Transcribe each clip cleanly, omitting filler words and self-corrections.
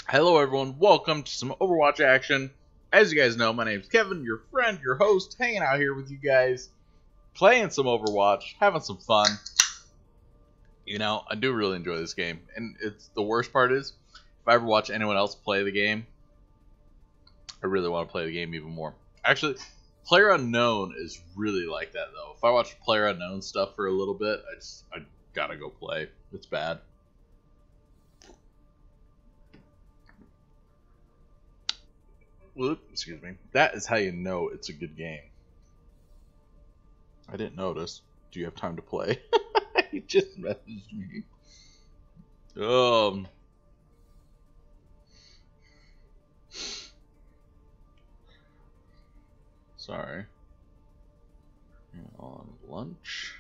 Hello everyone, welcome to some Overwatch action. As you guys know, my name's Kevin, your friend, your host, hanging out here with you guys, playing some Overwatch, having some fun. You know, I do really enjoy this game, and the worst part is, if I ever watch anyone else play the game, I really want to play the game even more. Actually, PlayerUnknown is really like that though. If I watch PlayerUnknown stuff for a little bit, I gotta go play. It's bad. Whoop, excuse me. That is how you know it's a good game. I didn't notice. Do you have time to play? He just messaged me. Sorry. On lunch.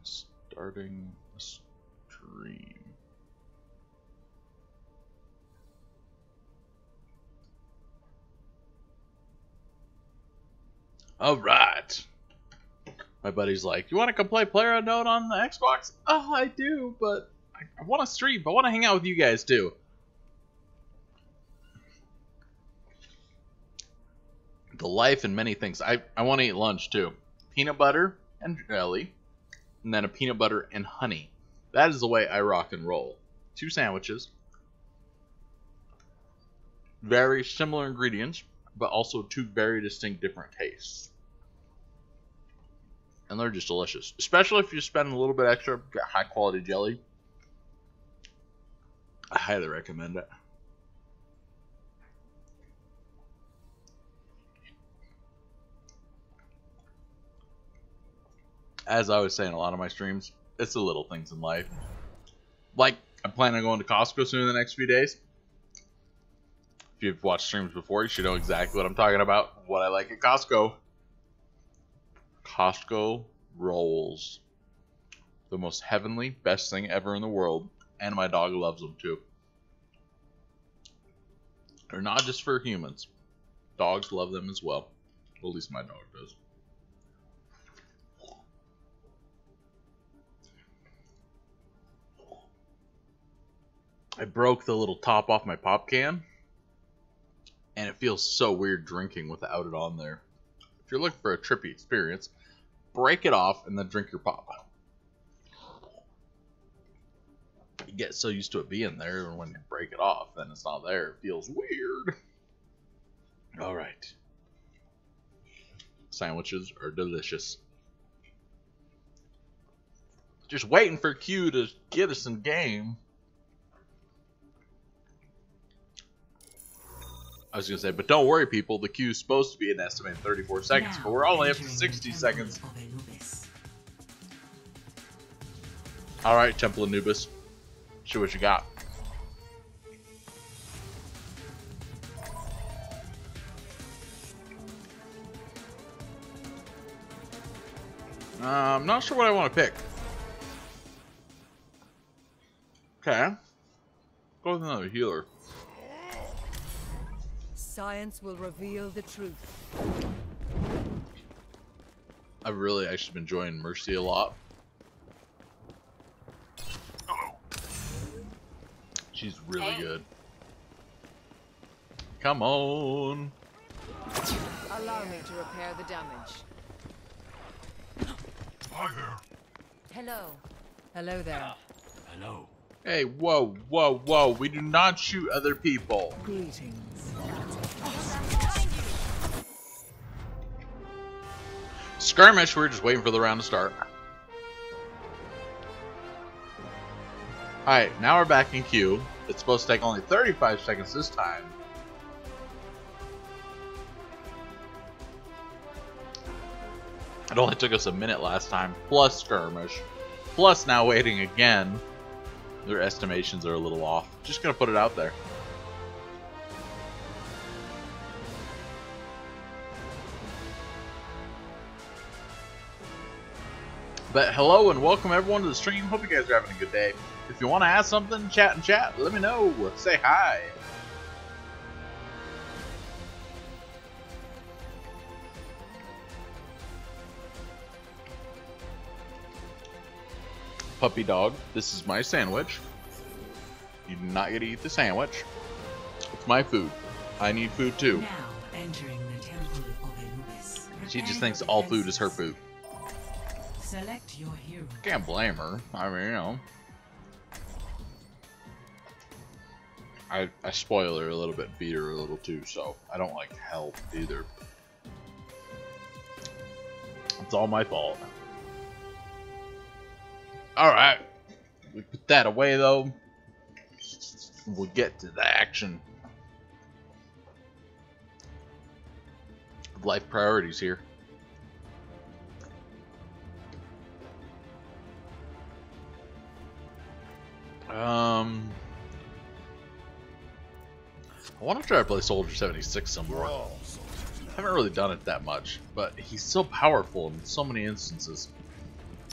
Starting a stream. Alright. My buddy's like, you want to come play PlayerUnknown on the Xbox? Oh, I do, but I want to stream. I want to hang out with you guys too. The life and many things. I want to eat lunch too. Peanut butter and jelly, and then a peanut butter and honey. That is the way I rock and roll. 2 sandwiches. Very similar ingredients, but also 2 very distinct different tastes. And they're just delicious. Especially if you spend a little bit extra, get high quality jelly. I highly recommend it. As I was saying in a lot of my streams, it's the little things in life. Like, I'm planning on going to Costco soon in the next few days. If you've watched streams before, you should know exactly what I'm talking about. What I like at Costco. Costco rolls. The most heavenly, best thing ever in the world. And my dog loves them too. They're not just for humans. Dogs love them as well. Well, at least my dog does. I broke the little top off my pop can. And it feels so weird drinking without it on there. If you're looking for a trippy experience, break it off and then drink your pop. You get so used to it being there, and when you break it off, then it's not there. It feels weird. Alright. Sandwiches are delicious. Just waiting for Q to get us in game. I was going to say, but don't worry, people. The queue is supposed to be an estimated 34 seconds, but we're only up to 60 seconds. Alright, Temple of Anubis. Show what you got. I'm not sure what I want to pick. Okay. Go with another healer. Science will reveal the truth. I've really actually been enjoying Mercy a lot. She's really good. Come on. Allow me to repair the damage. Hi there. Hello. Hello there. Hello. Hey, whoa, whoa, whoa. We do not shoot other people. Greetings. Skirmish, we're just waiting for the round to start. Alright, now we're back in queue. It's supposed to take only 35 seconds this time. It only took us a minute last time, plus skirmish. Plus now waiting again. Their estimations are a little off. Just gonna put it out there. But hello and welcome everyone to the stream. Hope you guys are having a good day. If you want to ask something, chat and chat, let me know. Say hi. Puppy dog, this is my sandwich. You do not get to eat the sandwich. It's my food. I need food too. Now entering the temple of Anubis. She just thinks all food is her food. Select your hero. Can't blame her. I mean, you know. I spoil her a little bit, beat her a little too, so I don't like help either. It's all my fault. Alright. We put that away though. We'll get to the action. Life priorities here. I want to try to play Soldier 76 some more. I haven't really done it that much, but he's so powerful in so many instances.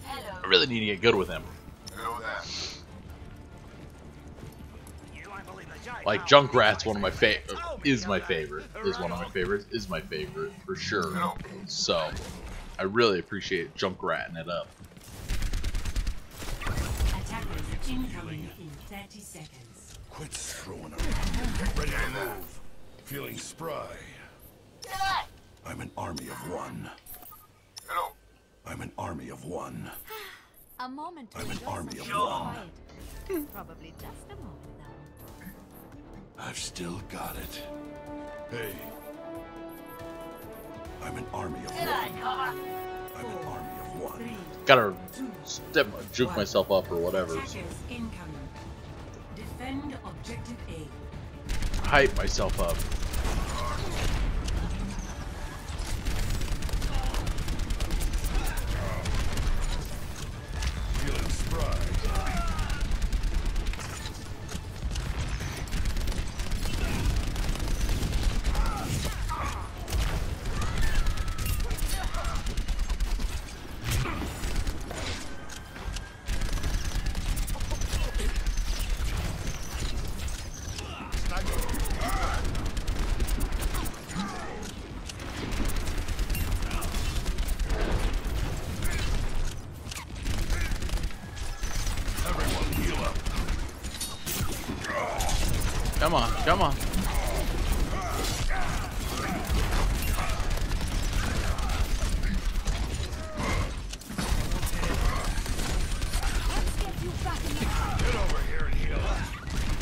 I really need to get good with him. Like Junkrat's one of my is my favorite for sure. So I really appreciate Junkratting it up. Attackers incoming in 30 seconds. Quit screwing around. Get ready to move. Feeling spry. I'm an army of one. I'm an army of one. A moment to I'm an enjoy army of something one. quiet. Probably just a moment, though. I've still got it. Hey. I'm an army of one. I'm an army of one. Gotta juke myself up or whatever. Attackers incoming. Defend objective A. Hype myself up. Feeling spry. Come on, come on. Get over here and heal up.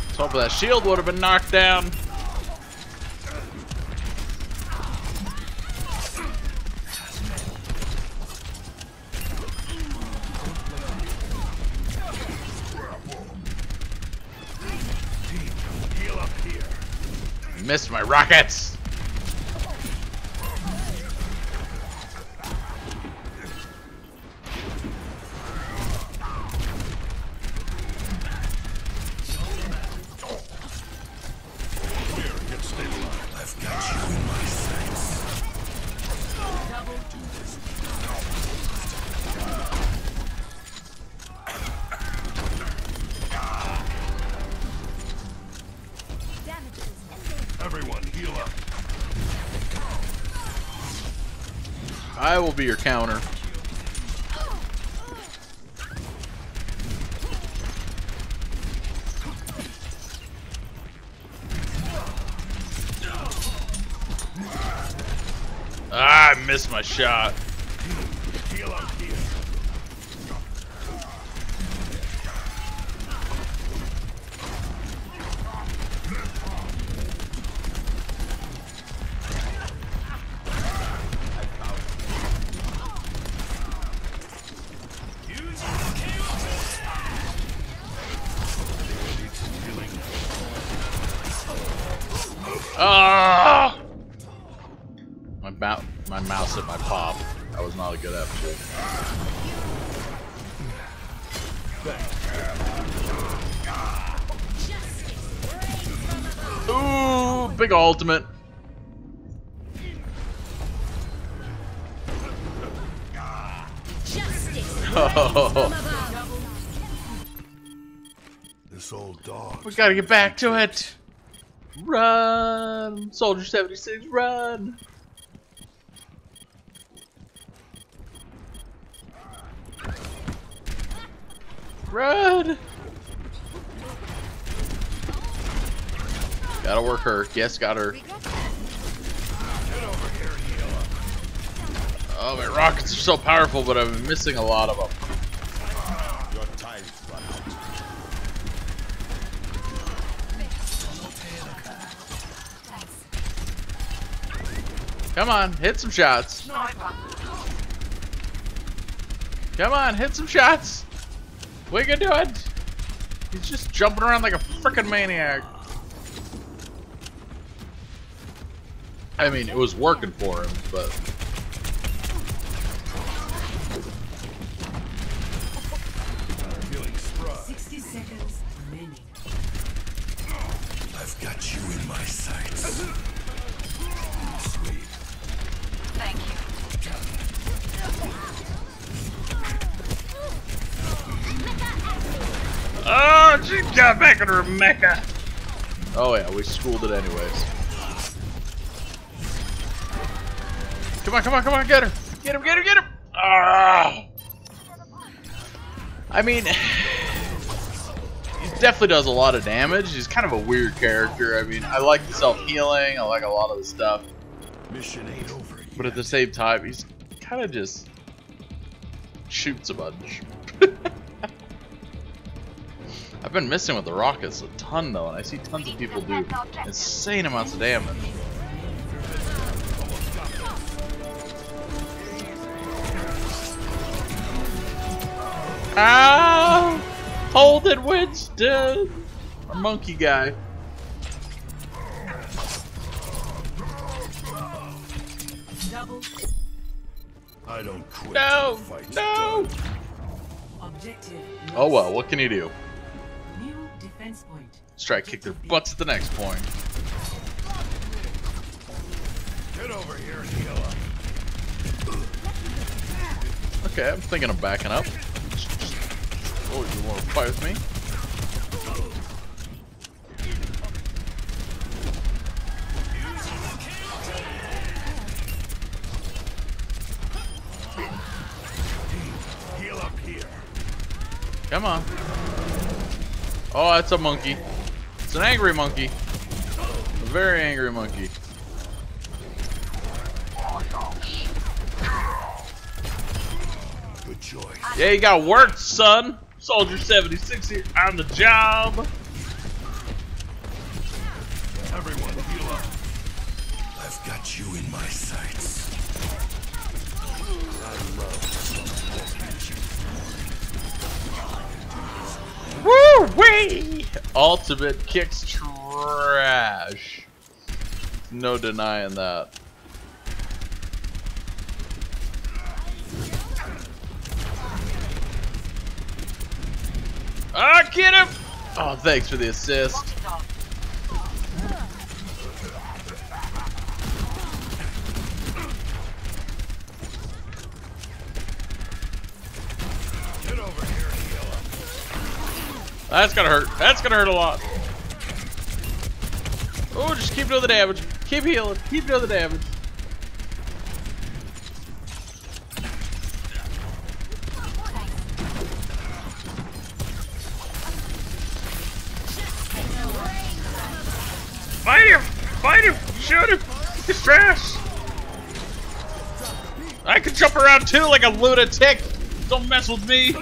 Let's hope that shield would have been knocked down. Heal up here. Missed my rockets. Here, get stabilized. I've got you in my sights. Everyone, heal up. I will be your counter. Ah, I missed my shot. Heal up here. Ah! My mouse hit my pop. That was not a good episode. Ooh, big ultimate. Oh, This old dog. we gotta get back to it. Run, Soldier 76, run. Run. Gotta work her. Yes, got her. Oh, my rockets are so powerful, but I've been missing a lot of them. Your time's run out. Come on, hit some shots. Come on, hit some shots. We can do it. He's just jumping around like a freaking maniac. I mean, it was working for him, but... Feeling spry. 60 seconds remaining. I've got you in my sights. Sweet. Thank you. Oh, she got back in her mecha. Oh yeah, we schooled it anyways. Come on, come on, come on, get her! Get him, get him, get him! Ah! I mean, he definitely does a lot of damage. He's kind of a weird character. I mean, I like the self-healing. I like a lot of the stuff. Mission ain't over yet. But at the same time, he's kind of just shoots a bunch. I've been missing with the rockets a ton though, and I see tons of people do insane amounts of damage. Ow! Hold it, Winston! Our monkey guy. Double. I don't quit. No! till the fight's No! done. Objective. Oh well, what can you do? New defense point. Let's try to kick their butts at the next point. Get over here and heal up. Okay, I'm thinking of backing up. Oh, you want to fight with me? Heal up here. Come on. Oh, that's a monkey. It's an angry monkey. A very angry monkey. Good choice. Yeah, you got work, son. Soldier 76 here on the job. Everyone heal up. I've got you in my sights. I love Woo-wee! Ultimate kicks trash. No denying that. Ah, get him! Oh, thanks for the assist. Get over here and heal up. That's gonna hurt. That's gonna hurt a lot. Oh, just keep doing the damage. Keep healing. Keep doing the damage. Fight him! Fight him! Shoot him! He's trash! I can jump around too like a lunatic! Don't mess with me!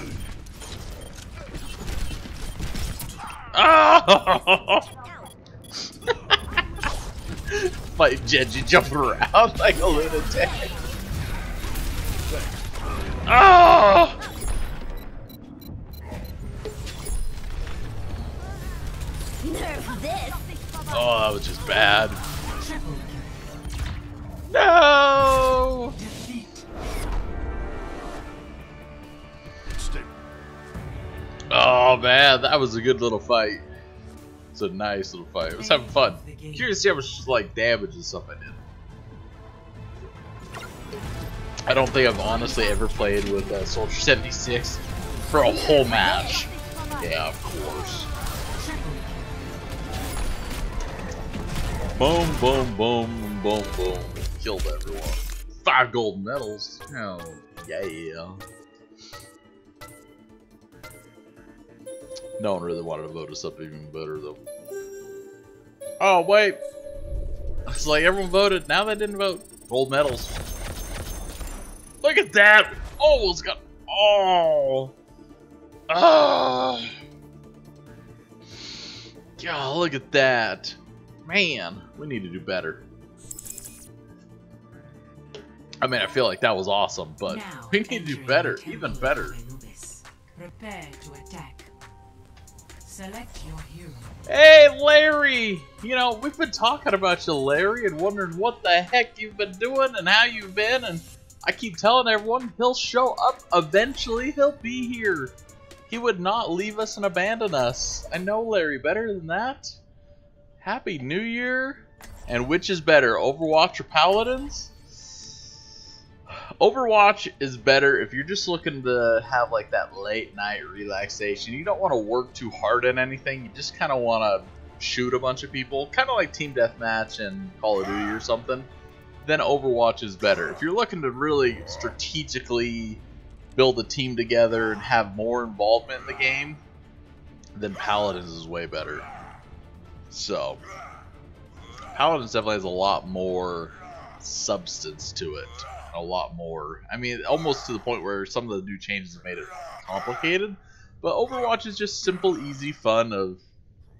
Oh! Fight Genji jumping around like a lunatic. Oh! Nerf this. Oh, that was just bad. No! Defeat. Stay. Oh man, that was a good little fight. It's a nice little fight. I was having fun. Curious to see how much like damage and stuff I did. I don't think I've honestly ever played with Soldier 76 for a whole match. Yeah, of course. Boom, boom, boom, boom, boom. Killed everyone. 5 gold medals. Hell yeah. No one really wanted to vote us up even better though. Oh, wait. It's like everyone voted. Now they didn't vote. Gold medals. Look at that. Almost got. Oh. Oh. God, look at that. Man, we need to do better. I mean, I feel like that was awesome, but Now, we need to do better. Even better. Prepare to attack. Select your hero. Hey, Larry! You know, we've been talking about you, Larry, and wondering what the heck you've been doing and how you've been, and I keep telling everyone he'll show up eventually. He'll be here. He would not leave us and abandon us. I know Larry better than that. Happy New Year. And which is better, Overwatch or Paladins? Overwatch is better if you're just looking to have like that late night relaxation. You don't want to work too hard at anything. You just kind of want to shoot a bunch of people, kind of like Team Deathmatch and Call of Duty or something. Then Overwatch is better. If you're looking to really strategically build a team together and have more involvement in the game, then Paladins is way better. So Paladins definitely has a lot more substance to it. A lot more. I mean, almost to the point where some of the new changes have made it complicated. But Overwatch is just simple, easy fun of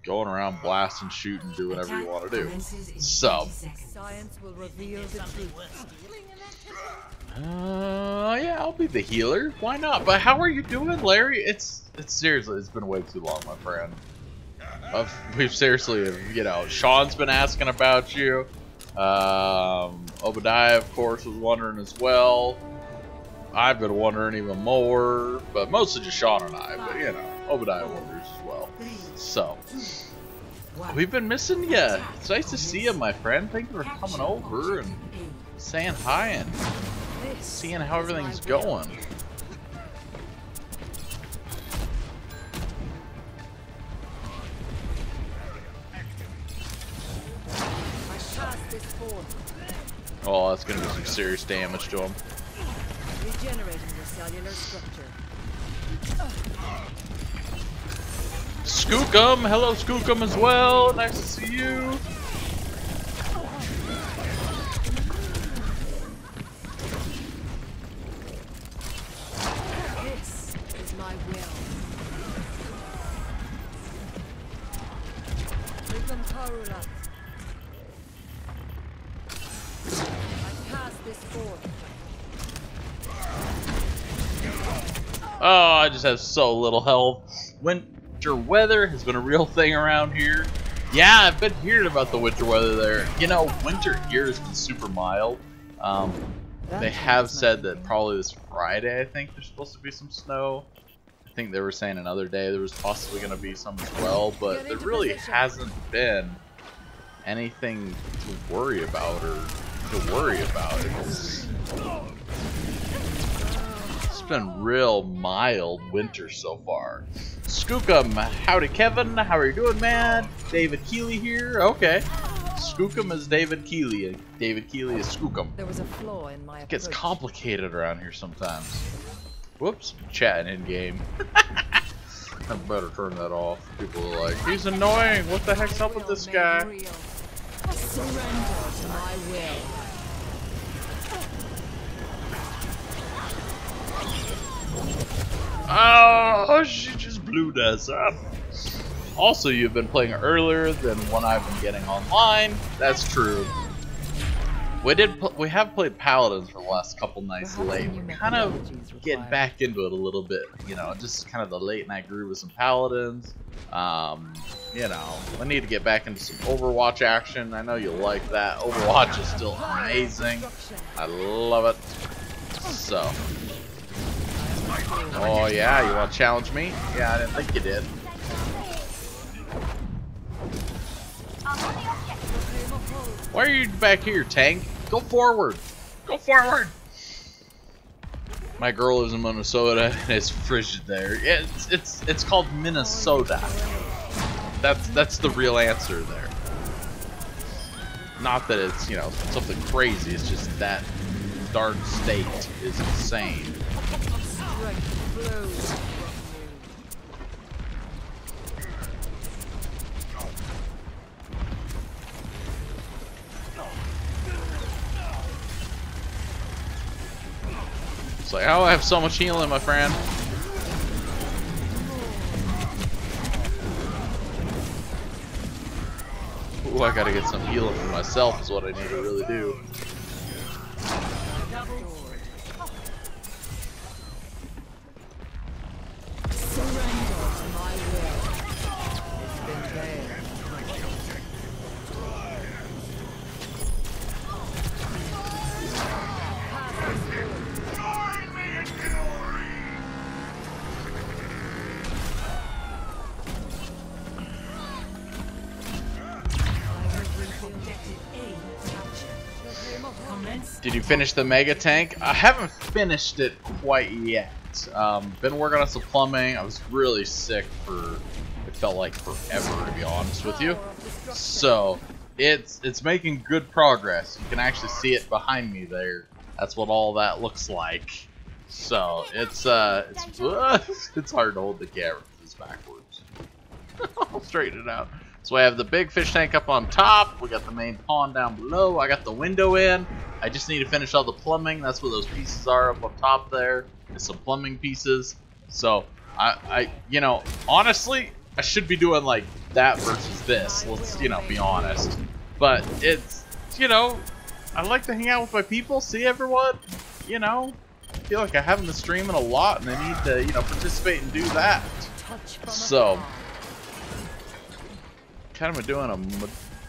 going around blasting, shooting, do whatever you want to do. So, Science will reveal the truth. yeah, I'll be the healer. Why not? But how are you doing, Larry? It's seriously, it's been way too long, my friend. We've seriously, you know, Sean's been asking about you. Obadiah, of course, was wondering as well. I've been wondering even more, but mostly just Sean and I. But you know, Obadiah wonders as well. So we've been missing you. It's nice to see you, my friend. Thank you for coming over and saying hi and seeing how everything's going. Oh, that's gonna do some serious damage to him. Regenerating the cellular structure. Skookum! Hello, Skookum, as well. Nice to see you. This is my will. Rhythm Karula. Oh, I just have so little health. Winter weather has been a real thing around here. Yeah, I've been hearing about the winter weather there. You know, winter here has been super mild. They have said that probably this Friday, I think, there's supposed to be some snow. I think they were saying another day there was possibly going to be some as well, but there really hasn't been anything to worry about It's been real mild winter so far. Skookum, howdy Kevin, how are you doing, man? David Keeley here, okay. Skookum is David Keeley, and David Keeley is Skookum. There was a flaw in my It gets approach. complicated around here sometimes. Whoops, chatting in game. I better turn that off. People are like, he's annoying, what the heck's up with this guy? Surrender to my will. Oh, she just blew us up. Also, you've been playing earlier than when I've been getting online. That's true. We have played Paladins for the last couple nights late. We're kind of getting back into it a little bit. You know, just kind of the late night groove with some Paladins. You know, we need to get back into some Overwatch action. I know you like that. Overwatch is still amazing. I love it. So. Oh yeah, you want to challenge me? Yeah, I didn't think you did. Why are you back here, tank? Go forward! Go forward! My girl lives in Minnesota and it's frigid there. It's called Minnesota. That's the real answer there. Not that it's, you know, something crazy, it's just that darn state is insane. It's like, oh, I have so much healing, my friend. Ooh, I gotta get some healing for myself is what I need to really do. Did you finish the mega tank? I haven't finished it quite yet. Been working on some plumbing. I was really sick for, it felt like forever, to be honest with you. So it's making good progress. You can actually see it behind me there. That's what all that looks like. So it's it's hard to hold the camera because it's backwards. I'll straighten it out. So I have the big fish tank up on top. We got the main pond down below. I got the window in. I just need to finish all the plumbing. That's what those pieces are up on top there. There's some plumbing pieces. So I you know, honestly, I should be doing like that versus this. Let's, you know, be honest. But it's, you know, I like to hang out with my people, see everyone. You know, I feel like I haven't been streaming a lot, and I need to, you know, participate and do that. So kind of doing a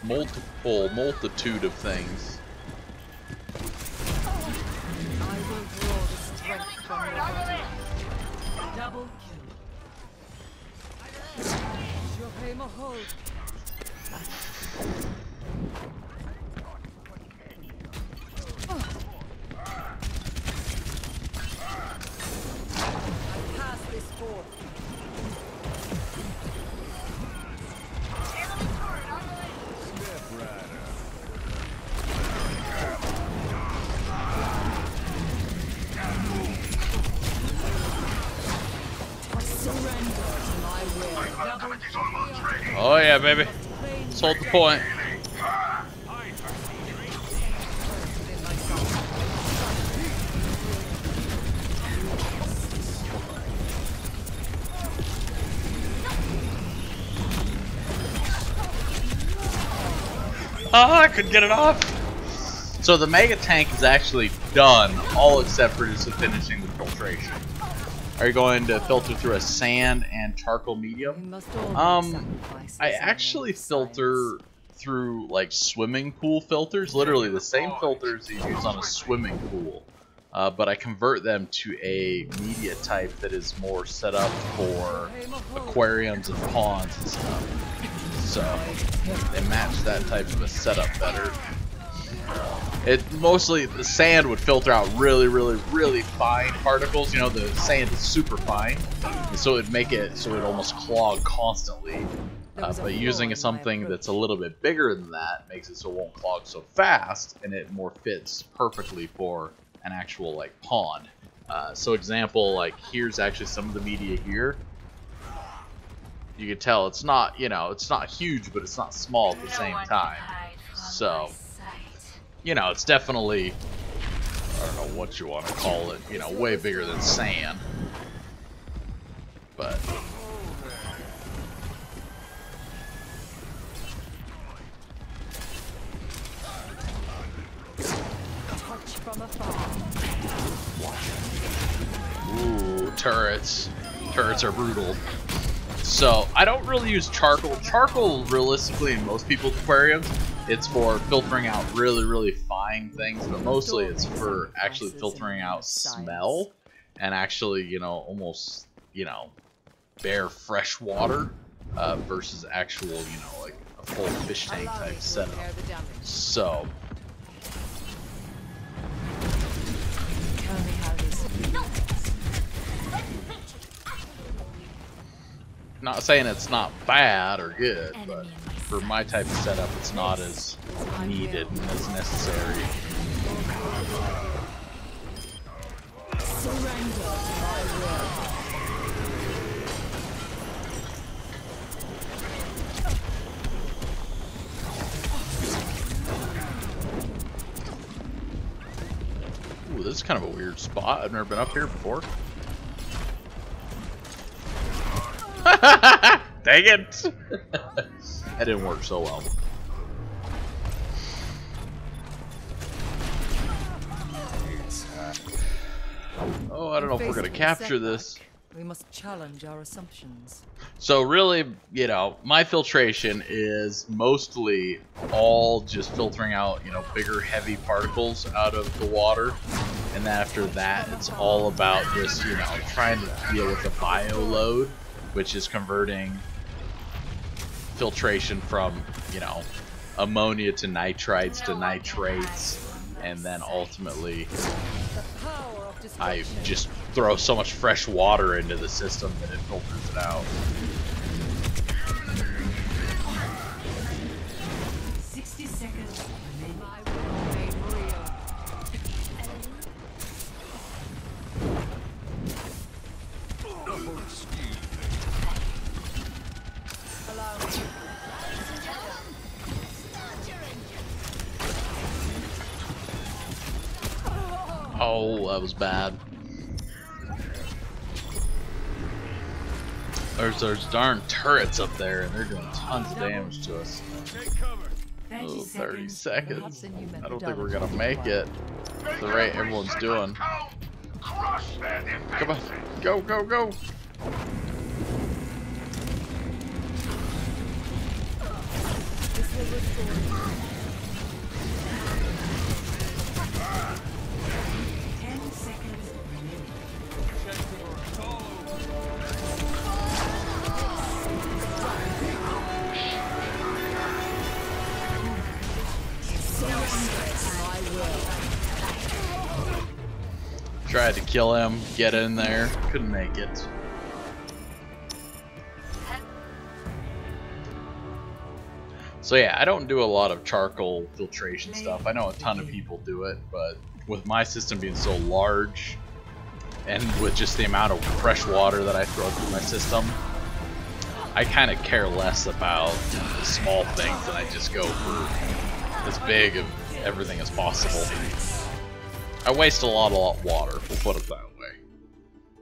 multitude of things. I will draw the strength from your body. Double kill. Je vais me hold. I pass this forth. Oh yeah, baby. Let's hold the point. Oh, I couldn't get it off. So the mega tank is actually done, all except for just finishing the filtration. Are you going to filter through a sand and charcoal medium? I actually filter through like swimming pool filters, literally the same filters you use on a swimming pool, but I convert them to a media type that is more set up for aquariums and ponds and stuff. So they match that type of a setup better. It mostly, the sand would filter out really fine particles. You know, the sand is super fine, and so it'd make it so it almost clog constantly. But using something that's a little bit bigger than that makes it so it won't clog so fast, and it more fits perfectly for an actual like pond. So example, like here's actually some of the media here. You can tell it's not, you know, it's not huge, but it's not small at the same time. So, you know, it's definitely, I don't know what you want to call it, you know, way bigger than sand. But ooh, turrets. Turrets are brutal. So I don't really use charcoal. Charcoal, realistically, in most people's aquariums, it's for filtering out really fine things, but mostly it's for actually filtering out smell and actually, you know, almost, you know, bare fresh water versus actual, you know, like a full fish tank type setup. So Tell me how this feels. not saying it's not bad or good, but for my type of setup, it's not as needed and as necessary. Surrender to my will. Ooh, this is kind of a weird spot. I've never been up here before. Dang it! That didn't work so well. Oh, I don't know if we're gonna capture this. We must challenge our assumptions. So really, you know, my filtration is mostly all just filtering out, you know, bigger, heavy particles out of the water. And then after that, it's all about just, you know, trying to deal with the bio load, which is converting filtration from, you know, ammonia to nitrites to nitrates. And then ultimately, I just throw so much fresh water into the system that it filters it out. 60 seconds. My will made real. Allow me. Oh, that was bad. There's those darn turrets up there, and they're doing tons of damage to us. Oh, 30 seconds. I don't think we're gonna make it at the rate everyone's doing. Come on, go, go, go! This will restore. 10 seconds remaining. Tried to kill him, get in there, couldn't make it. So yeah, I don't do a lot of charcoal filtration stuff. I know a ton of people do it, but with my system being so large, and with just the amount of fresh water that I throw through my system, I kind of care less about the small things, and I just go for as big of everything as possible. I waste a lot of water, we'll put it that way.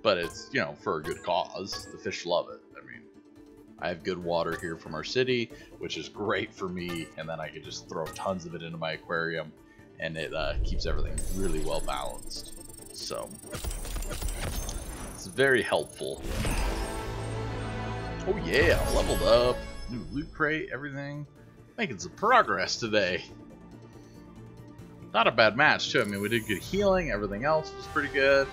But it's, you know, for a good cause. The fish love it. I mean, I have good water here from our city, which is great for me, and then I can just throw tons of it into my aquarium, and it keeps everything really well balanced. So, it's very helpful. Oh yeah, leveled up, new loot crate, everything. Making some progress today. Not a bad match too. I mean, we did good healing, everything else was pretty good.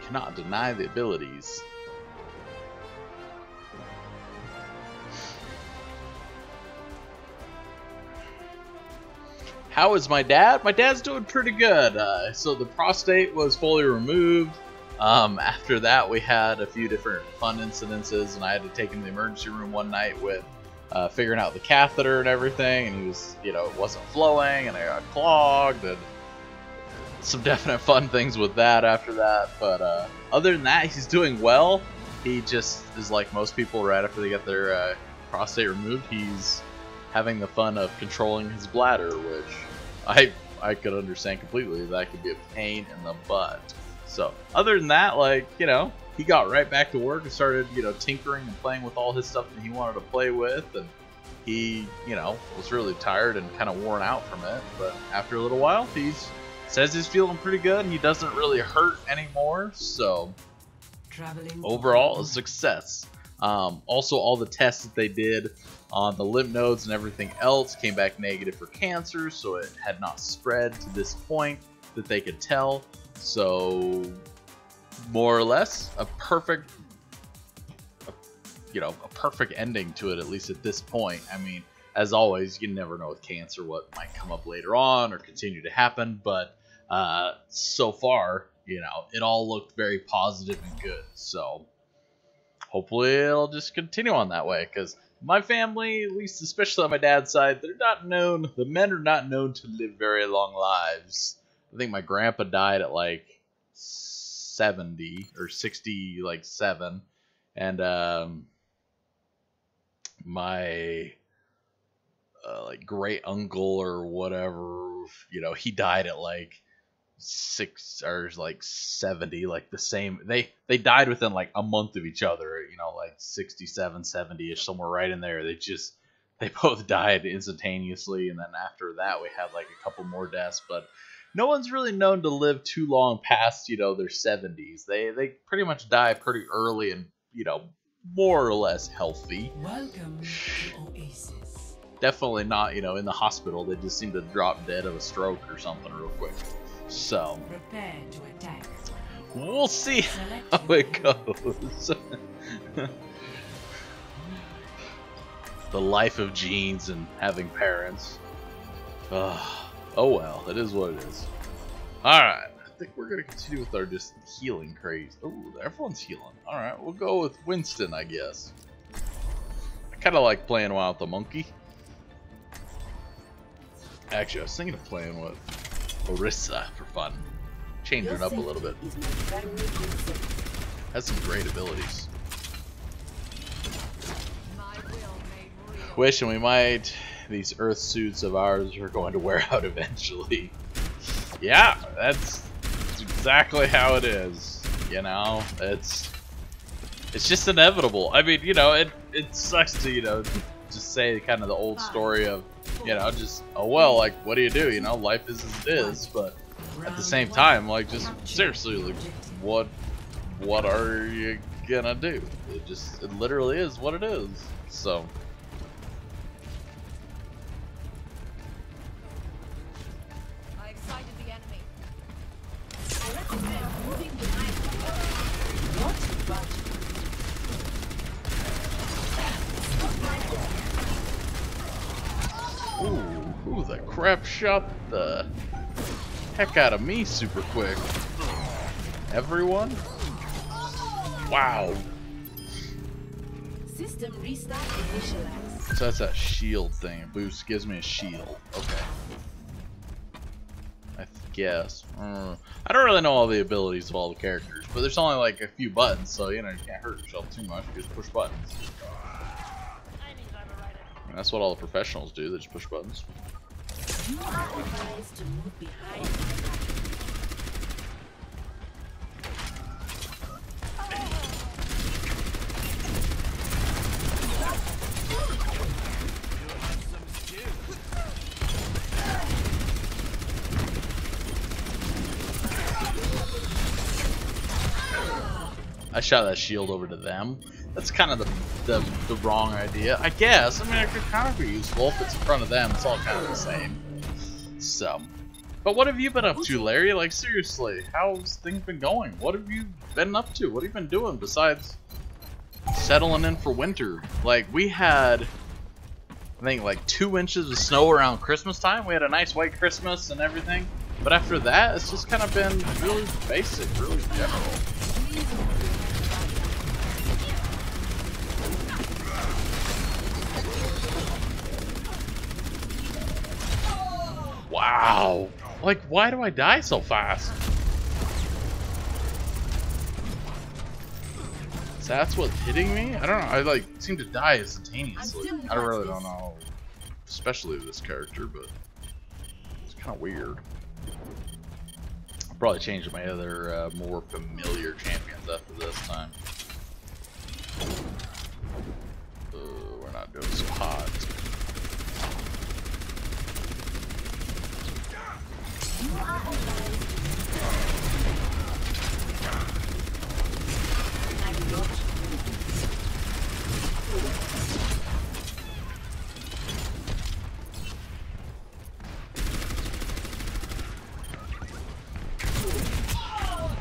Cannot deny the abilities. How is my dad? My dad's doing pretty good. So the prostate was fully removed. After that, we had a few different fun incidences, and I had to take him to the emergency room one night with figuring out the catheter and everything, and he was, you know, it wasn't flowing, and I got clogged, and some definite fun things with that after that. But other than that, he's doing well. He just is like most people right after they get their prostate removed. He's having the fun of controlling his bladder, which I could understand completely. That could be a pain in the butt. So other than that, like, you know, he got right back to work and started, you know, tinkering and playing with all his stuff that he wanted to play with, and he, you know, was really tired and kind of worn out from it. But after a little while, he says he's feeling pretty good, and he doesn't really hurt anymore. So overall, a success. Also, all the tests that they did on the lymph nodes and everything else came back negative for cancer, so it had not spread to this point that they could tell. So more or less a perfect, you know, a perfect ending to it, at least at this point. I mean, as always, you never know with cancer what might come up later on or continue to happen, but so far, you know, it all looked very positive and good. So hopefully it'll just continue on that way, because my family, at least especially on my dad's side, they're not known, the men are not known to live very long lives. I think my grandpa died at like 70 or 60, like 7, and my like great uncle or whatever, you know, he died at like 6 or like 70, like the same. They died within like a month of each other, you know, like 67, 70ish, somewhere right in there. They both died instantaneously, and then after that we had like a couple more deaths, but no one's really known to live too long past, you know, their 70s. They pretty much die pretty early and, you know, more or less healthy. Welcome to Oasis. Definitely not, you know, in the hospital. They just seem to drop dead of a stroke or something real quick. So, Prepare to attack. we'll see how it goes. The life of genes and having parents. Oh well, it is what it is. Alright, I think we're going to continue with our just healing craze. Oh, everyone's healing. Alright, we'll go with Winston, I guess. I kind of like playing Wild the Monkey. Actually, I was thinking of playing with Orisa for fun. Changing it up a little bit. Has some great abilities. Wishing we might. These Earth suits of ours are going to wear out eventually. Yeah, that's exactly how it is. You know, it's just inevitable. I mean, you know, it sucks to, you know, just say kind of the old story of, you know, just, oh well, like, what do? You know, life is as it is, but at the same time, like, just seriously, like, what are you gonna do? It literally is what it is. So. I excited the enemy. Ooh, that crap shot the heck out of me super quick. Everyone? Wow. System restart initialized. So that's that shield thing. Boost gives me a shield. Okay. I guess. I don't really know all the abilities of all the characters, but there's only like a few buttons, so you know you can't hurt yourself too much. You just push buttons. And that's what all the professionals do. They just push buttons. You are advised to move behind. I shot that shield over to them. That's kind of the wrong idea, I guess. I mean, it could kind of be useful if it's in front of them. It's all kind of the same. So, but what have you been up to, Larry? Like, seriously, how's things been going? What have you been up to? What have you been doing besides settling in for winter? Like, we had, I think, like 2 inches of snow around Christmas time. We had a nice white Christmas and everything. But after that, it's just kind of been really basic, really general. Wow. Like, why do I die so fast? So that's what's hitting me? I don't know. I, like, seem to die instantaneously. I really don't know. Especially with this character, but it's kind of weird. I'll probably change my other, more familiar champions after this time. We're not doing so hot.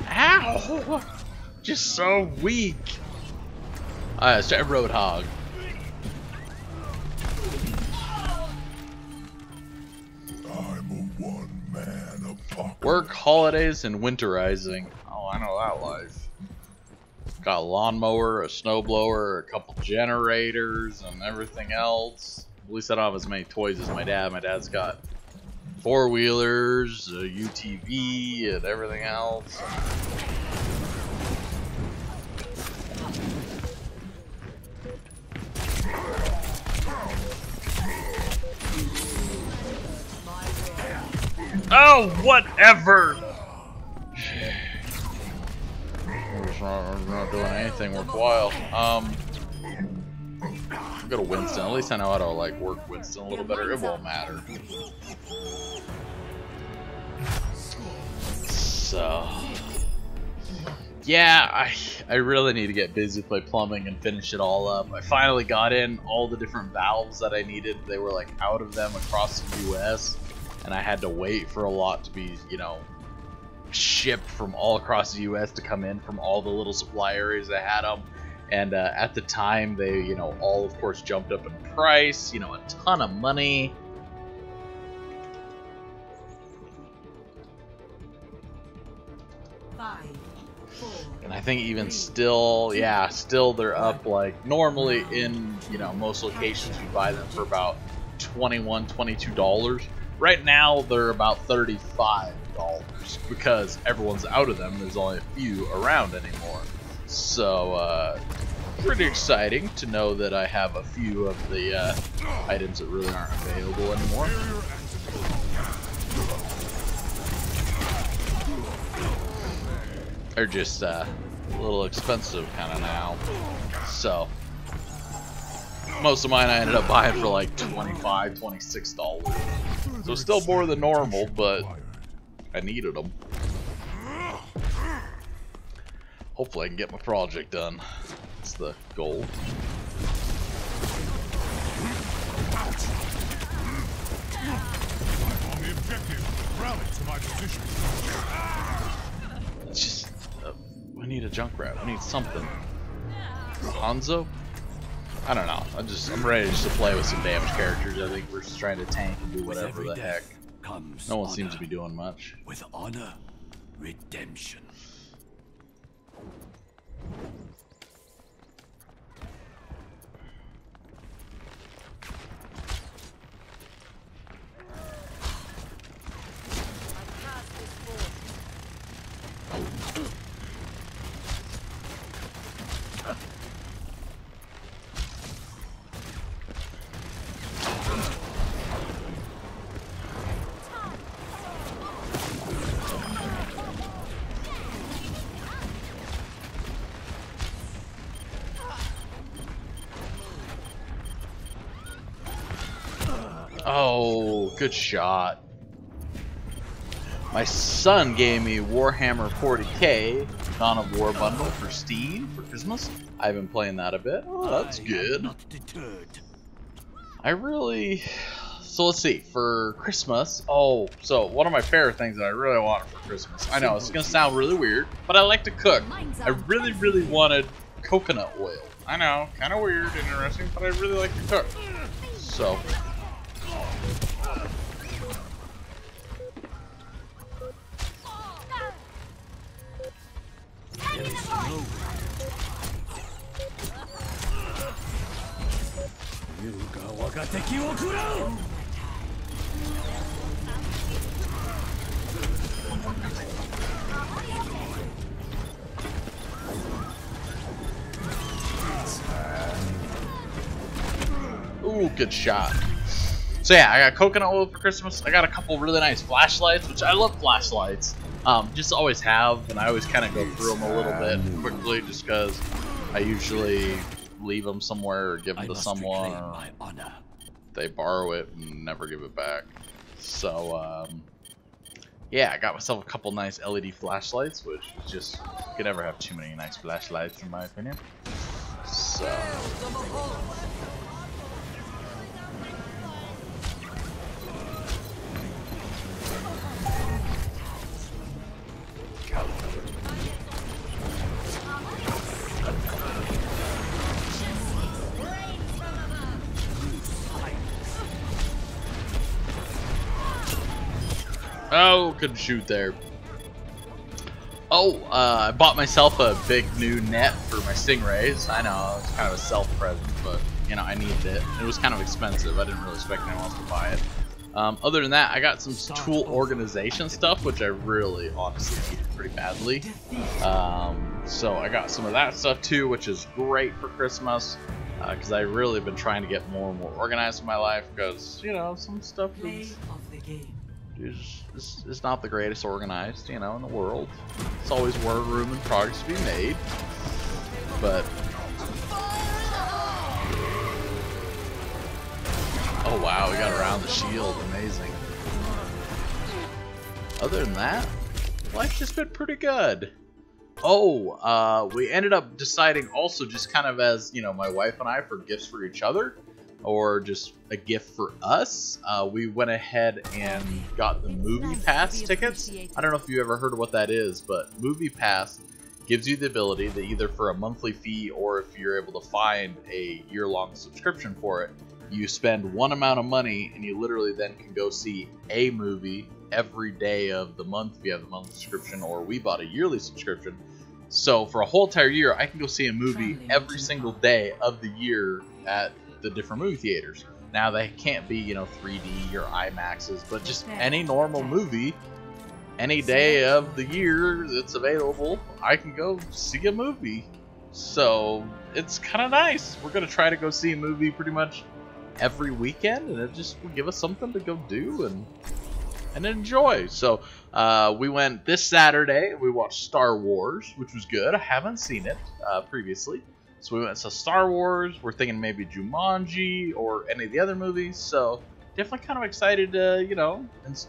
Ow! Just so weak. Alright, let's try Roadhog. Work, holidays, and winterizing. Oh, I know that life. Got a lawnmower, a snowblower, a couple generators, and everything else. At least I don't have as many toys as my dad. My dad's got 4-wheelers, a UTV, and everything else. Oh, whatever! I'm not doing anything worthwhile. I'll go to Winston. At least I know how to like work Winston a little better. It won't matter. So yeah, I really need to get busy, play plumbing, and finish it all up. I finally got in all the different valves that I needed. They were like out of them across the US, and I had to wait for a lot to be, you know, shipped from all across the US to come in from all the little supply areas that had them. And at the time, they, you know, all of course jumped up in price, you know, a ton of money. And I think even still, yeah, still they're up. Like normally in, you know, most locations you buy them for about $21, $22. Right now they're about $35 because everyone's out of them. There's only a few around anymore. So pretty exciting to know that I have a few of the items that really aren't available anymore. They're just a little expensive kind of now. So most of mine I ended up buying for like $25, $26. So still more than normal, but I needed them. Hopefully I can get my project done. That's the goal. On the objective, rally to my position. It's just I need a junk rat. I need something. Hanzo? I don't know. I'm ready just to play with some damaged characters. I think we're just trying to tank and do whatever the heck. No one seems to be doing much. With honor, redemption. Oh, good shot. My son gave me Warhammer 40k Dawn of War bundle for Steam for Christmas. I've been playing that a bit. Oh, that's good. Not deterred. I really... So let's see, for Christmas, so one of my favorite things that I really wanted for Christmas, I know it's gonna sound really weird, but I like to cook. I really wanted coconut oil. I know, kind of weird, interesting, but I really like to cook. So... Ooh, good shot. So yeah, I got coconut oil for Christmas. I got a couple really nice flashlights, which I love flashlights. Just always have, and I always kind of go through them a little bit quickly just because I usually leave them somewhere or give them to someone, or they borrow it and never give it back. So yeah, I got myself a couple nice LED flashlights, which is just, you can never have too many nice flashlights in my opinion. So oh, couldn't shoot there. Oh, I bought myself a big new net for my stingrays. I know, it's kind of a self-present, but, you know, I needed it. It was kind of expensive. I didn't really expect anyone else to buy it. Other than that, I got some tool organization stuff, which I really, honestly, needed pretty badly. So I got some of that stuff, too, which is great for Christmas. Because I really been trying to get more and more organized in my life, because, you know, some stuff is not the greatest organized, you know, in the world. It's always more room and progress to be made. but oh wow, we got around the shield, amazing. Other than that, life's just been pretty good. Oh, we ended up deciding also just kind of as, you know, my wife and I for gifts for each other, or just a gift for us. We went ahead and got the Movie Pass tickets. I don't know if you ever heard of what that is, but Movie Pass gives you the ability that either for a monthly fee or if you're able to find a year-long subscription for it, you spend one amount of money and you literally then can go see a movie every day of the month if you have the monthly subscription, or we bought a yearly subscription. So for a whole entire year, I can go see a movie every single day of the year at the different movie theaters. Now they can't be, you know, 3D or IMAXs, but just any normal movie, any day of the year that's available, I can go see a movie. So it's kind of nice. We're gonna try to go see a movie pretty much every weekend, and it just will give us something to go do and enjoy. So we went this Saturday. We watched Star Wars, which was good. I haven't seen it previously, so we went to Star Wars. We're thinking maybe Jumanji or any of the other movies. So definitely kind of excited to, you know, and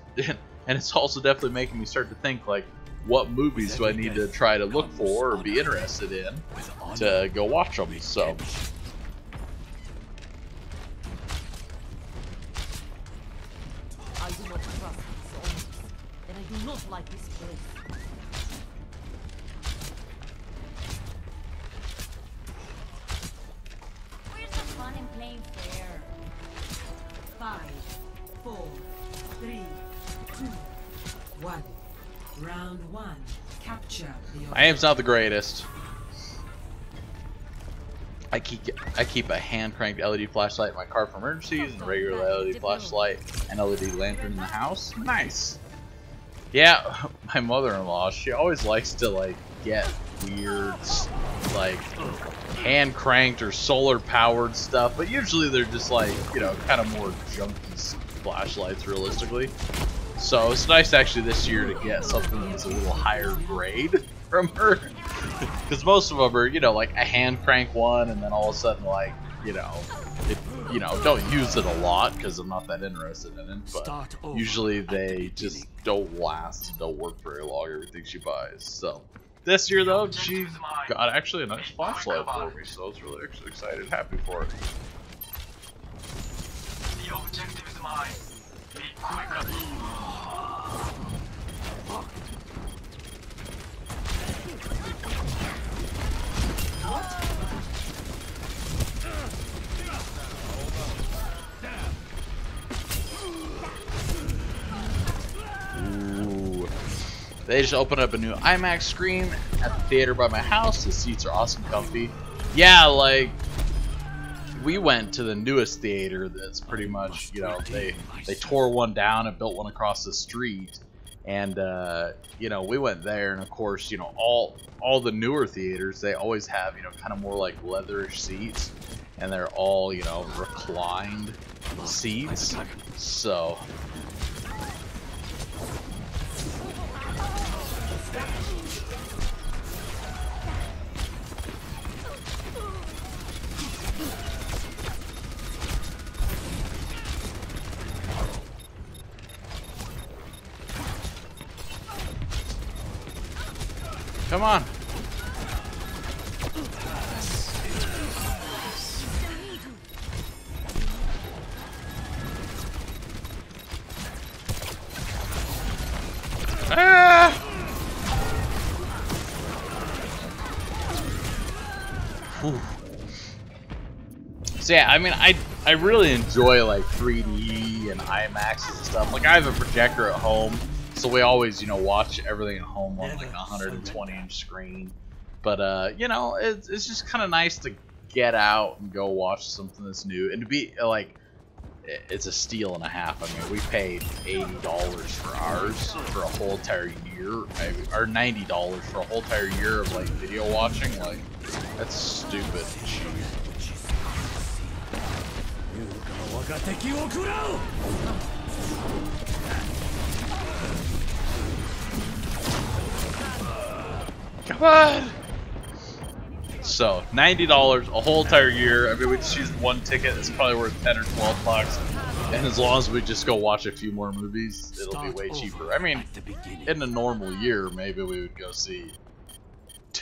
it's also definitely making me start to think, like, what movies do I need to try to look for or be interested in to go watch them. So I do not trust these omens, and I do not like this place. Where's the fun in playing fair? 5, 4, 3, 2, 1. Round 1. Capture the my aim's not the greatest. I keep a hand cranked LED flashlight in my car for emergencies, and a regular LED flashlight and LED lantern in the house. Nice. Yeah, my mother-in-law, she always likes to like get weird, like hand cranked or solar powered stuff, but usually they're just like, you know, kind of more junky flashlights realistically. So it's nice actually this year to get something that's a little higher grade from her, because most of them are, you know, like a hand crank one, and then all of a sudden, like, you know, don't use it a lot because I'm not that interested in it, but usually they just don't last and don't work very long, everything she buys. So this year though, she got actually a nice flashlight for me, so I was really actually excited, happy for it. The objective is mine. Be quick. Ooh. They just opened up a new IMAX screen at the theater by my house. The seats are awesome, comfy. Yeah, like, we went to the newest theater that's pretty much, you know, they tore one down and built one across the street, and you know, we went there, and of course, you know, all the newer theaters, they always have, you know, kind of more like leatherish seats, and they're all, you know, reclined seats. So come on. Ah! Whew. So yeah, I mean, I really enjoy like 3D and IMAX and stuff. Like, I have a projector at home, so we always, you know, watch everything at home on like a 120-inch screen. But you know, it's just kind of nice to get out and go watch something that's new, and to be like, it's a steal and a half. I mean, we paid $80 for ours for a whole entire year, or $90 for a whole entire year of like video watching. Like, that's stupid cheap. Come on! So $90 a whole entire year. I mean, we just used one ticket. It's probably worth 10 or 12 bucks. And as long as we just go watch a few more movies, it'll be way cheaper. I mean, in a normal year, maybe we would go see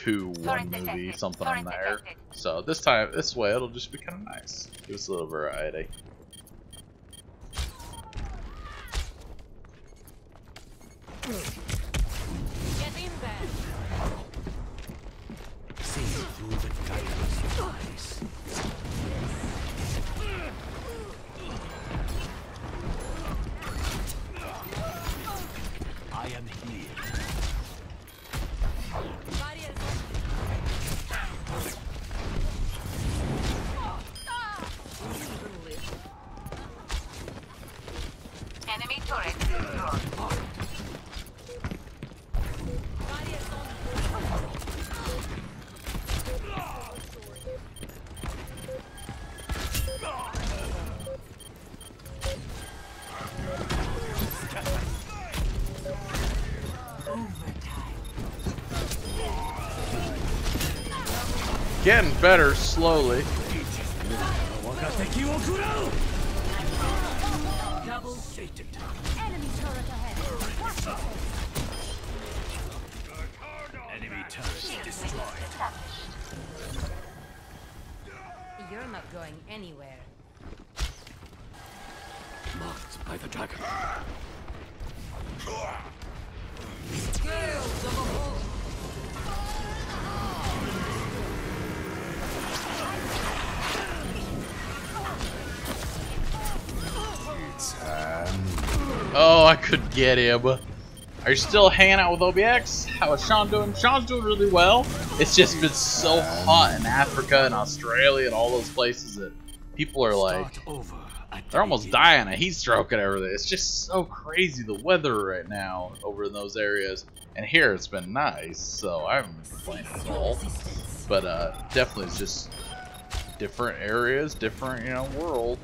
one movie, something on there. So this way, it'll just be kind of nice. Give us a little variety. Get in there. See through the guidance of eyes. I am here. Enemy turret destroyed. Getting better slowly. Double Satan. Enemy turret ahead. Enemy turret destroyed. You're not going anywhere. Marked by the dragon. Scales of a bull. Oh, I could get him. Are you still hanging out with OBX? How is Sean doing? Sean's doing really well. It's just been so hot in Africa and Australia and all those places that people are like, they're almost dying of heat stroke and everything. It's just so crazy the weather right now over in those areas. And here it's been nice, so I haven't been complaining at all. But definitely it's just different areas, different, you know, world.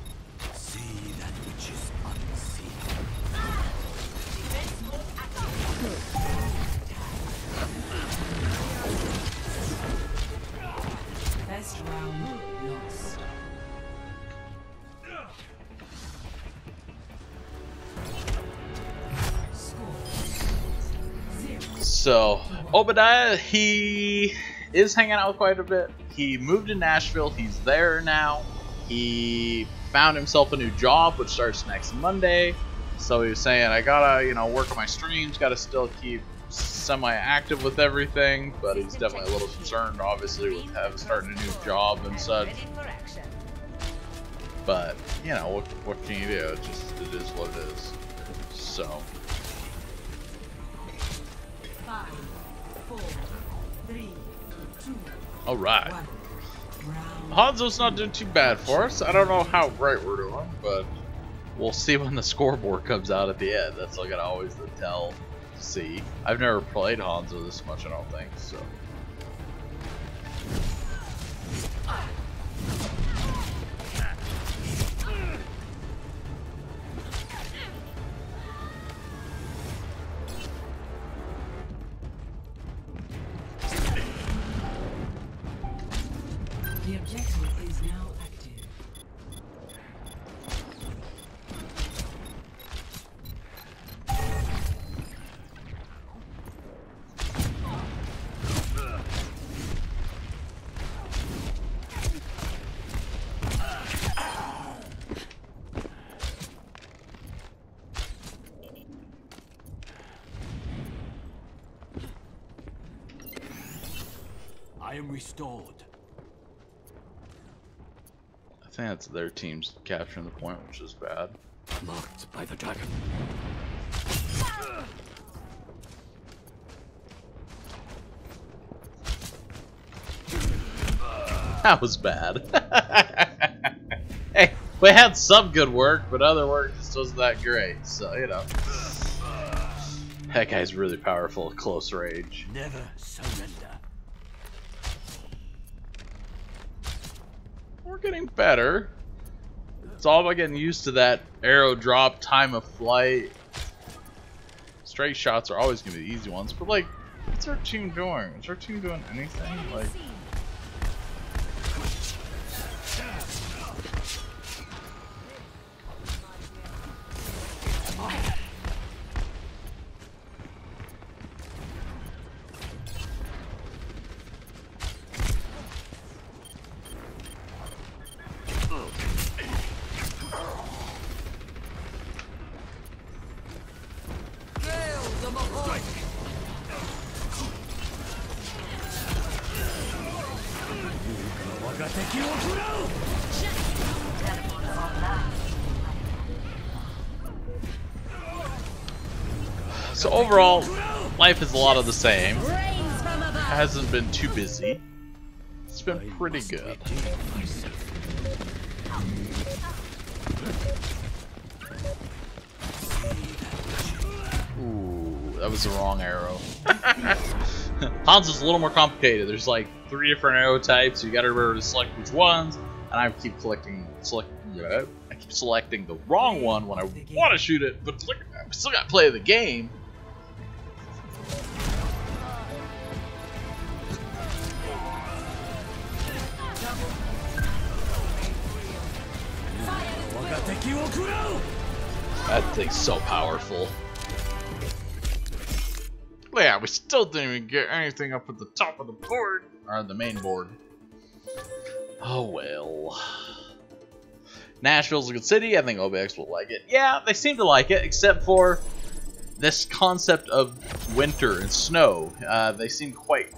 See that which is unseen. Best round lost. So, Obadiah, he is hanging out quite a bit. He moved to Nashville. He's there now. He found himself a new job, which starts next Monday. So he was saying, I gotta, you know, work on my streams, gotta still keep semi-active with everything, but he's definitely a little concerned, obviously, with starting a new job and such. But, you know, what can you do? It is what it is. So. 5, 4, 3, 2, All right. 1. Round. Hanzo's not doing too bad for us. I don't know how great we're doing, but we'll see when the scoreboard comes out at the end. That's like always the tell. See, I've never played Hanzo this much, I don't think so. The objective is now active. I am restored. I think that's their team's capturing the point, which is bad. Marked by the dragon. That was bad. Hey, we had some good work, but other work just wasn't that great. So, you know. That guy's really powerful at close range. Never surrender. We're getting better. It's all about getting used to that arrow drop, time of flight. Straight shots are always going to be the easy ones, but like, what's our team doing? Is our team doing anything? Like, So overall, life is a lot of the same. Hasn't been too busy. It's been pretty good. Ooh, that was the wrong arrow. Hans is a little more complicated. There's like 3 different arrow types. So you gotta remember to select which ones. And I keep I keep selecting the wrong one when I want to shoot it, but look, I still gotta play the game. That thing's so powerful. But yeah, we still didn't even get anything up at the top of the board, or the main board. Oh well. Nashville's a good city. I think OBX will like it. Yeah, they seem to like it, except for this concept of winter and snow. They seem quite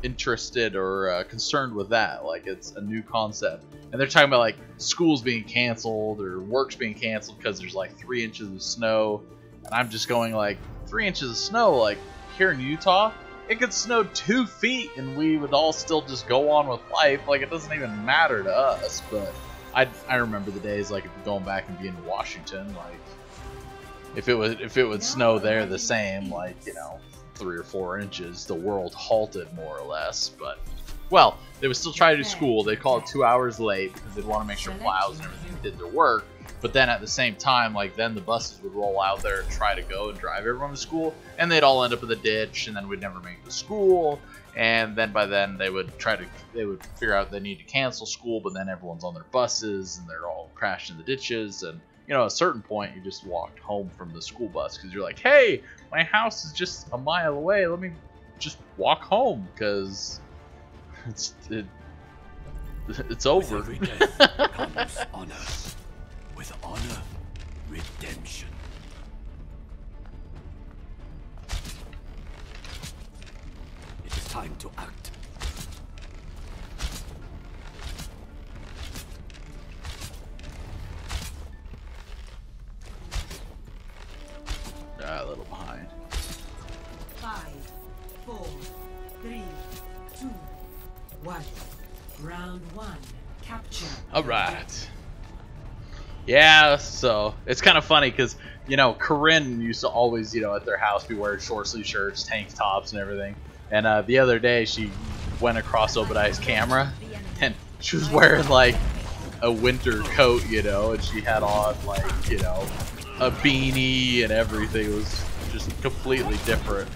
interested or concerned with that. Like, it's a new concept. And they're talking about, like, schools being canceled or works being canceled because there's, like, 3 inches of snow. And I'm just going, like, 3 inches of snow, like, here in Utah? It could snow 2 feet and we would all still just go on with life. Like, it doesn't even matter to us, but I remember the days, like, going back and being in Washington, like, if it would snow there the same, like, you know, 3 or 4 inches, the world halted more or less. But, well, they would still try to do school. They'd call it 2 hours late because they'd want to make sure plows and everything did their work. But then at the same time, like, then the buses would roll out there and try to go and drive everyone to school, and they'd all end up in the ditch, and then we'd never make it to school. And then by then they would figure out they need to cancel school, but then everyone's on their buses and they're all crashed in the ditches. And, you know, at a certain point you just walked home from the school bus because you're like, hey, my house is just a mile away, let me just walk home because it's over. With every death comes honor. With honor, redemption. It is time to act. A little behind. 5, 4, 3, 2, 1. Round 1. Capture. All right. Yeah, so it's kind of funny because, you know, Corinne used to always, you know, at their house be wearing short sleeve shirts, tank tops, and everything. And the other day she went across Obadiah's camera and she was wearing like a winter coat, you know, and she had on like, you know, a beanie and everything. It was just completely different.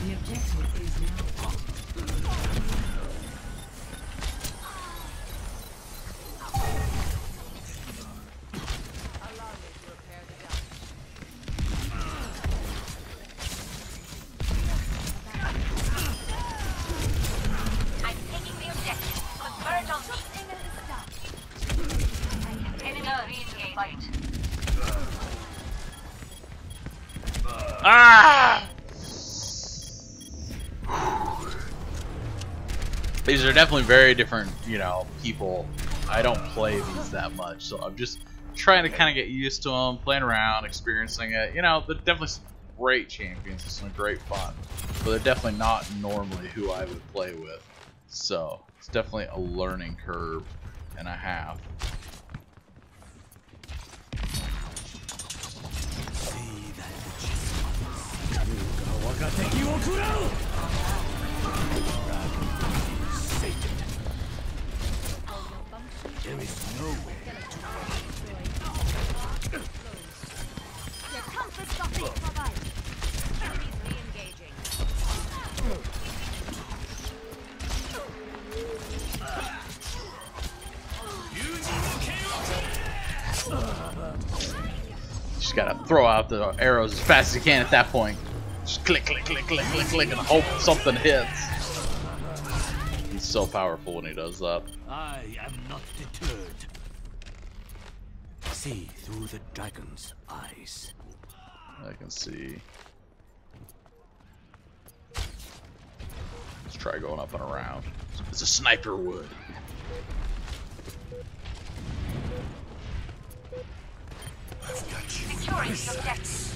The objective is now. Allow me to repair the damage. I'm taking the objective. Converge on me. Enemy re-engaged. Ah! These are definitely very different, you know, people. I don't play these that much, so I'm just trying to kind of get used to them, playing around, experiencing it. You know, they're definitely some great champions, it's some great fun, but they're definitely not normally who I would play with. So it's definitely a learning curve and a half. There is no way. Enemies re-engaging. Just gotta throw out the arrows as fast as you can at that point. Just click, click, click, click, click, click, and hope something hits. He's so powerful when he does that. I am not deterred. See through the dragon's eyes. I can see. Let's try going up and around. It's a sniper would. I've got you. Securing the objective.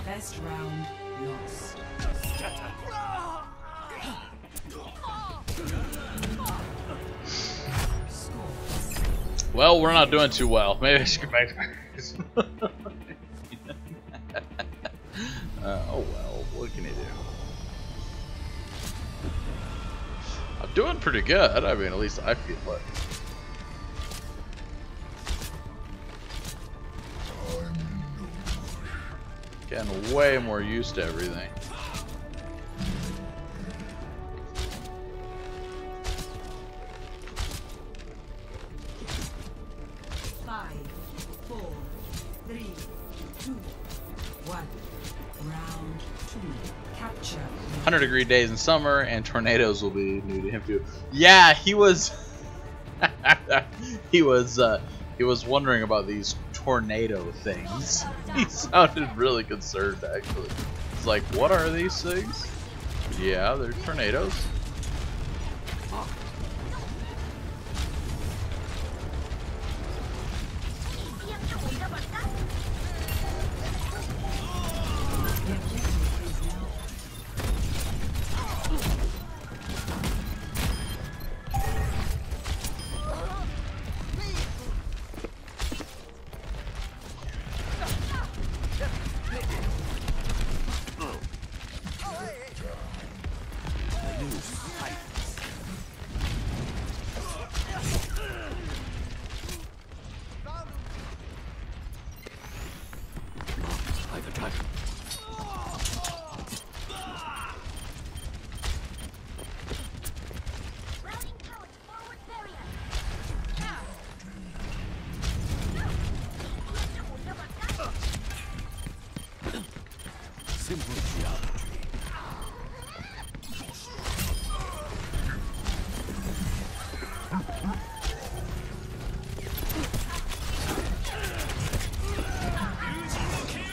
Best round lost. Well, we're not doing too well. Maybe I should go back to oh well, what can you do? I'm doing pretty good. I mean, at least I feel it. Getting way more used to everything. Five, 4, 3, 2, 1. Round 2. Capture. 100-degree days in summer and tornadoes will be new to him too. Yeah, he was he was wondering about these tornado things. He sounded really concerned actually. It's like, what are these things? Yeah, they're tornadoes.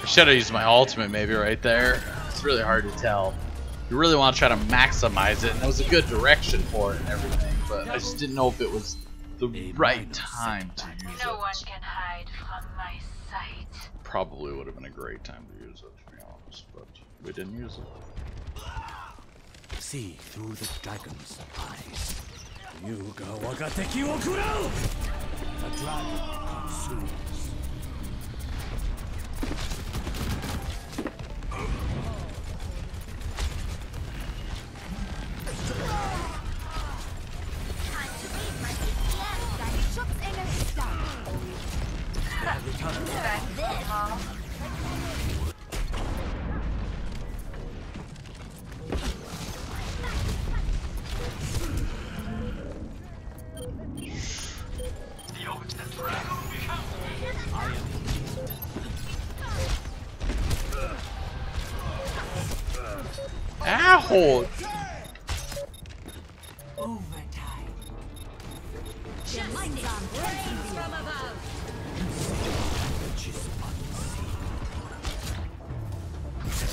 Should have used my ultimate maybe right there. It's really hard to tell. You really want to try to maximize it, and it was a good direction for it and everything, but I just didn't know if it was the right time to use No one it. can hide from my sight. Probably would have been a great time to use it, to be honest, but we didn't use it. See through the dragon's eyes. You ga wagateki wo kurau! The dragon consumes. Ow! Overtime.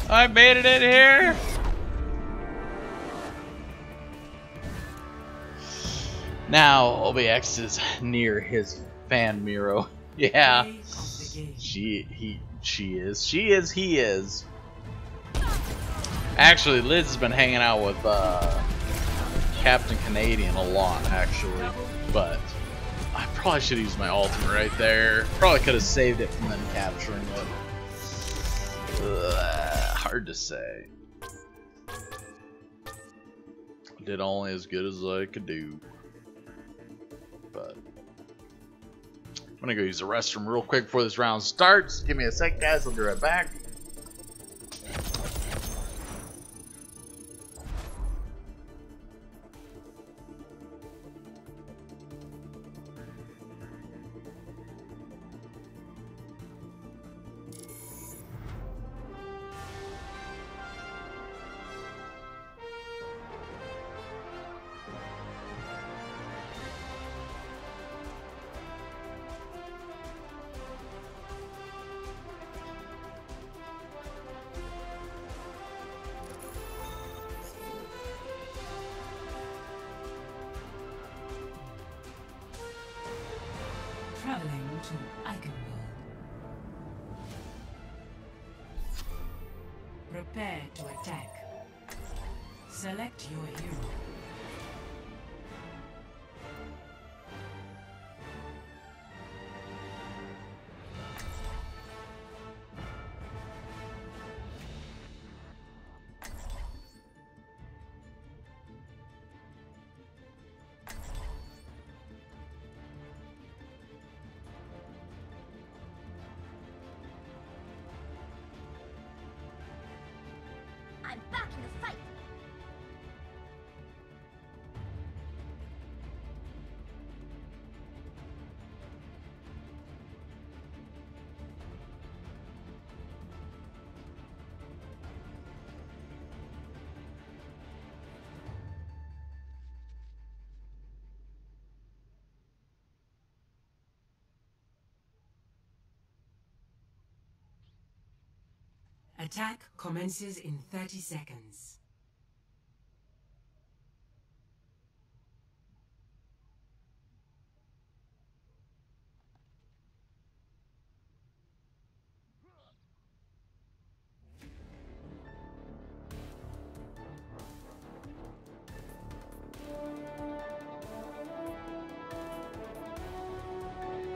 I made it in here! Now OBX is near his fan Miro. Yeah. He is. Actually, Liz has been hanging out with Captain Canadian a lot, actually. But I probably should have used my ultimate right there. Probably could have saved it from them capturing it. Hard to say. Did only as good as I could do. But I'm gonna go use the restroom real quick before this round starts. Give me a sec, guys. I'll be right back. Prepare to attack. Select your hero. I'm back in the fight. Attack commences in 30 seconds.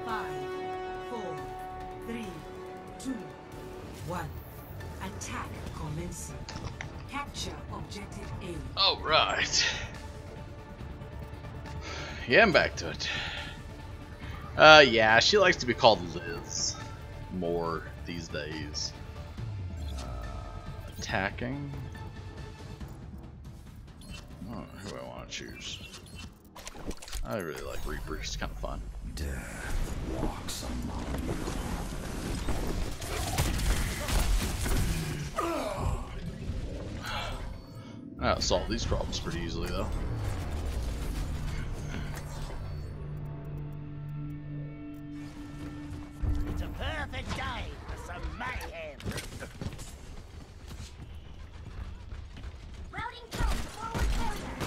Five, 4, 3, 2, 1. Attack commencing. Capture objective A. All right. Yeah, I'm back to it. Yeah, she likes to be called Liz more these days. Attacking. Oh, who do I want to choose? I really like Reaper. It's kind of fun. Death walks among you. I'll solve these problems pretty easily, though. It's a perfect day for some mayhem. Routing drone forward barrier.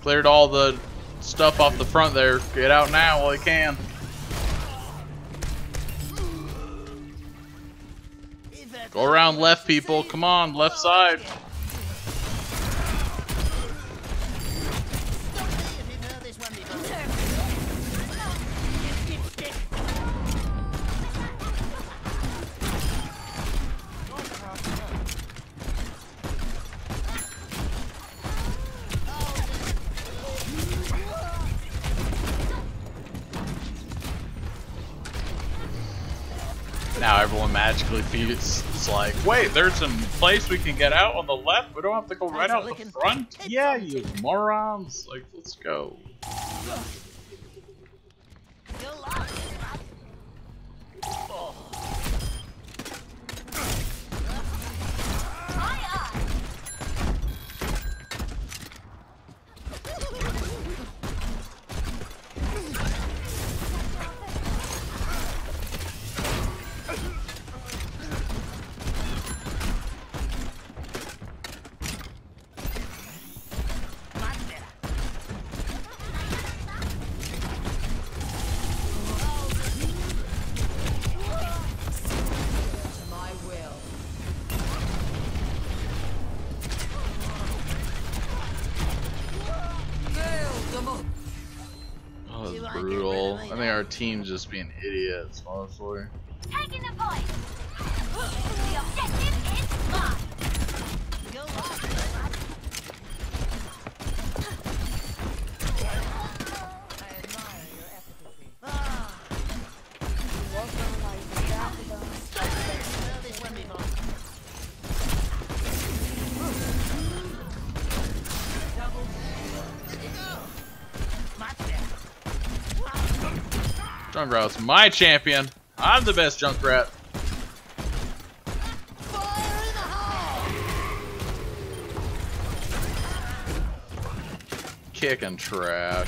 Cleared all the stuff off the front there. Get out now while you can. Go around left, people. Come on, left side. Now everyone magically feels it's like, wait, there's some place we can get out on the left. We don't have to go right out the front. Yeah, you morons. Like, let's go. Oh, this is brutal. I think our team's just being idiots, mostly. Taking the point. The objective is mine. Go on. I admire your efficacy. You walk on like this one before. Junkrat's my champion. I'm the best Junkrat. Kicking trash.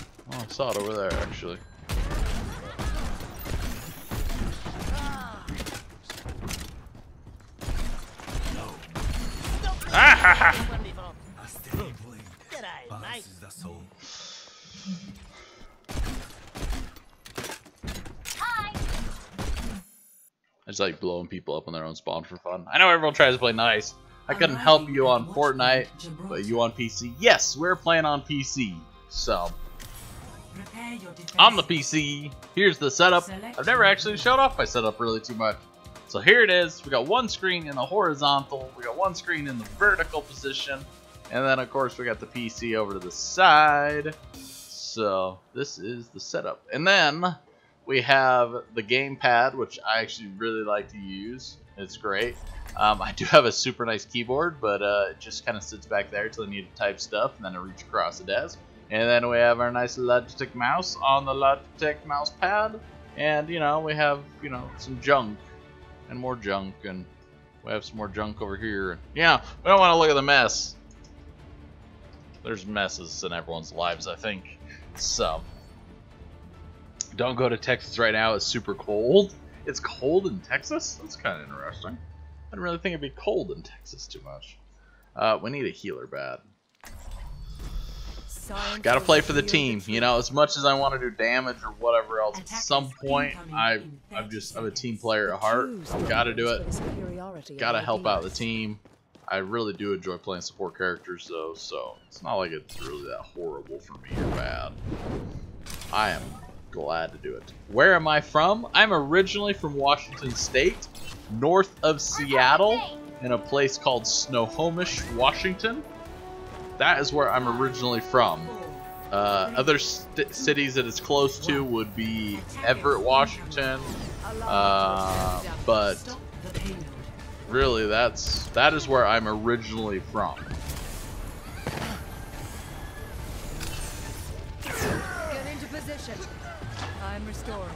Saw it over there, actually. Ah ha ha! I just like blowing people up on their own spawn for fun. I know everyone tries to play nice. I couldn't help you on Fortnite, but you on PC? Yes, we're playing on PC. So, on the PC, here's the setup. I've never actually showed off my setup really too much. So here it is. We got one screen in the horizontal. We got one screen in the vertical position. And then, of course, we got the PC over to the side. So, this is the setup. And then, we have the gamepad, which I actually really like to use. It's great. I do have a super nice keyboard, but it just kind of sits back there until I need to type stuff, and then I reach across the desk. And then we have our nice Logitech mouse on the Logitech mouse pad. And, you know, we have, you know, some junk. And more junk, and we have some more junk over here. Yeah, we don't want to look at the mess. There's messes in everyone's lives, I think. So, don't go to Texas right now. It's super cold. It's cold in Texas? That's kind of interesting. I didn't really think it'd be cold in Texas too much. We need a healer bad. Gotta play for the team, you know. As much as I want to do damage or whatever else, at some point I'm a team player at heart. Gotta do it. Gotta help out the team. I really do enjoy playing support characters though, so it's not like it's really that horrible for me or bad. I am glad to do it. Where am I from? I'm originally from Washington State, north of Seattle, in a place called Snohomish, Washington. That is where I'm originally from. Other cities that it's close to would be Everett, Washington, but really that is where I'm originally from. Get into position. I'm restoring.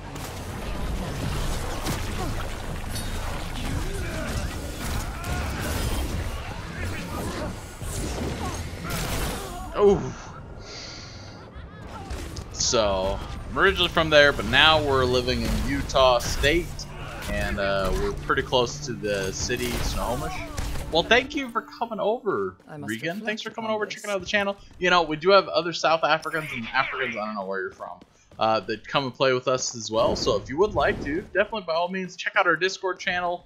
Oh. So, I'm originally from there, but now we're living in Utah State, and we're pretty close to the city, Snohomish. Well, thank you for coming over, Regan. Thanks for coming over, checking out the channel. You know, we do have other South Africans and Africans, I don't know where you're from, that come and play with us as well. So if you would like to, definitely by all means, check out our Discord channel,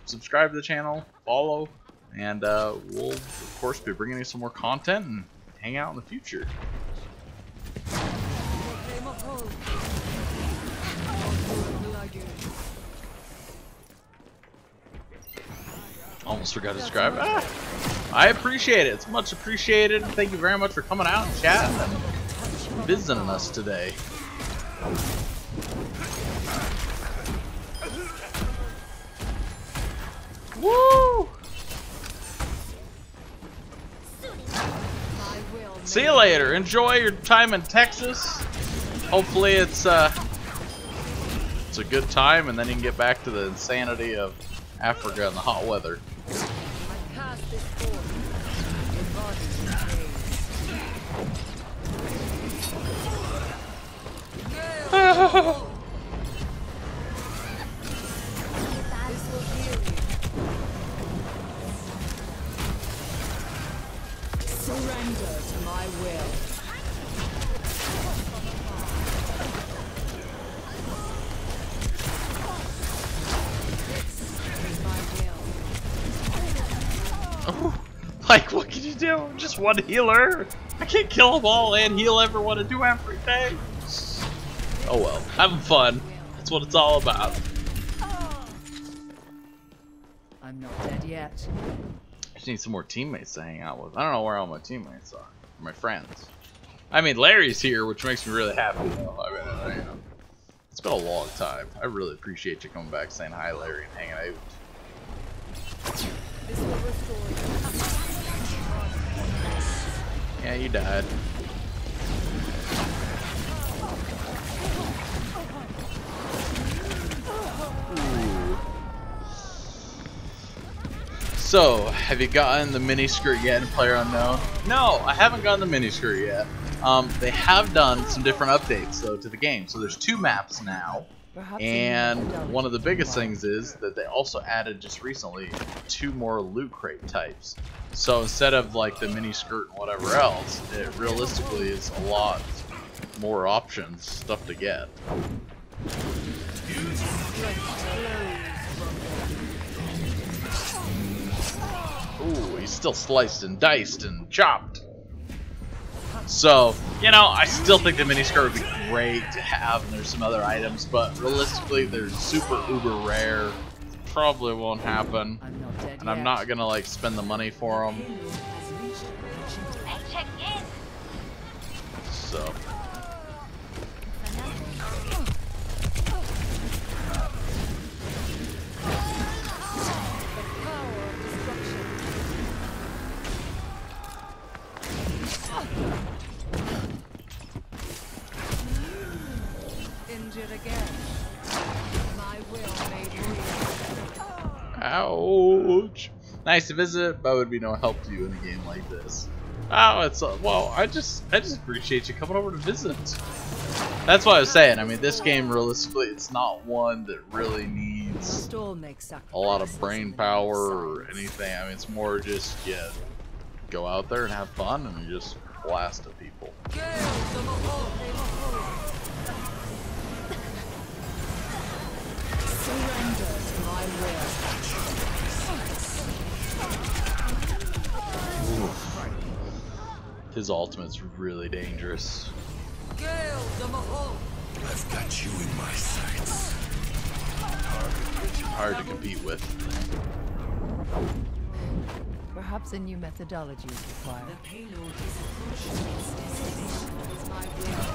subscribe to the channel, follow. And we'll, of course, be bringing you some more content and hang out in the future. Almost forgot to subscribe. I appreciate it. It's much appreciated. Thank you very much for coming out and chatting and visiting us today. Woo! See you later. Enjoy your time in Texas. Hopefully it's a good time, and then you can get back to the insanity of Africa and the hot weather. Surrender to my will. Oh, like, what can you do? Just one healer. I can't kill them all and heal everyone and do everything. Oh well, having fun. That's what it's all about. I'm not dead yet. I just need some more teammates to hang out with. I don't know where all my teammates are. My friends. I mean, Larry's here, which makes me really happy. Though. I mean, you know, it's been a long time. I really appreciate you coming back, saying hi, Larry, and hanging out. This will restore you. Yeah, you died. Ooh. So, have you gotten the miniskirt yet in PlayerUnknown? No, I haven't gotten the miniskirt yet. They have done some different updates though to the game. So there's 2 maps now, and one of the biggest things is that they also added just recently 2 more loot crate types. So instead of like the miniskirt and whatever else, it realistically is a lot more options, stuff to get. Ooh, he's still sliced and diced and chopped. So, you know, I still think the miniskirt would be great to have, and there's some other items, but realistically, they're super uber rare. Probably won't happen, and I'm not gonna like spend the money for them. So. Injured again. My will made real. Ouch. Nice to visit, but would be no help to you in a game like this. Oh, it's well, I just appreciate you coming over to visit. That's what I was saying. I mean, this game realistically, it's not one that really needs a lot of brain power or anything. I mean, it's more just go out there and have fun and just blast at people. Surrender to my will. His ultimate's really dangerous. I've got you in my sights. Hard to compete with. Perhaps a new methodology is required. The payload is approaching its destination. It's my will.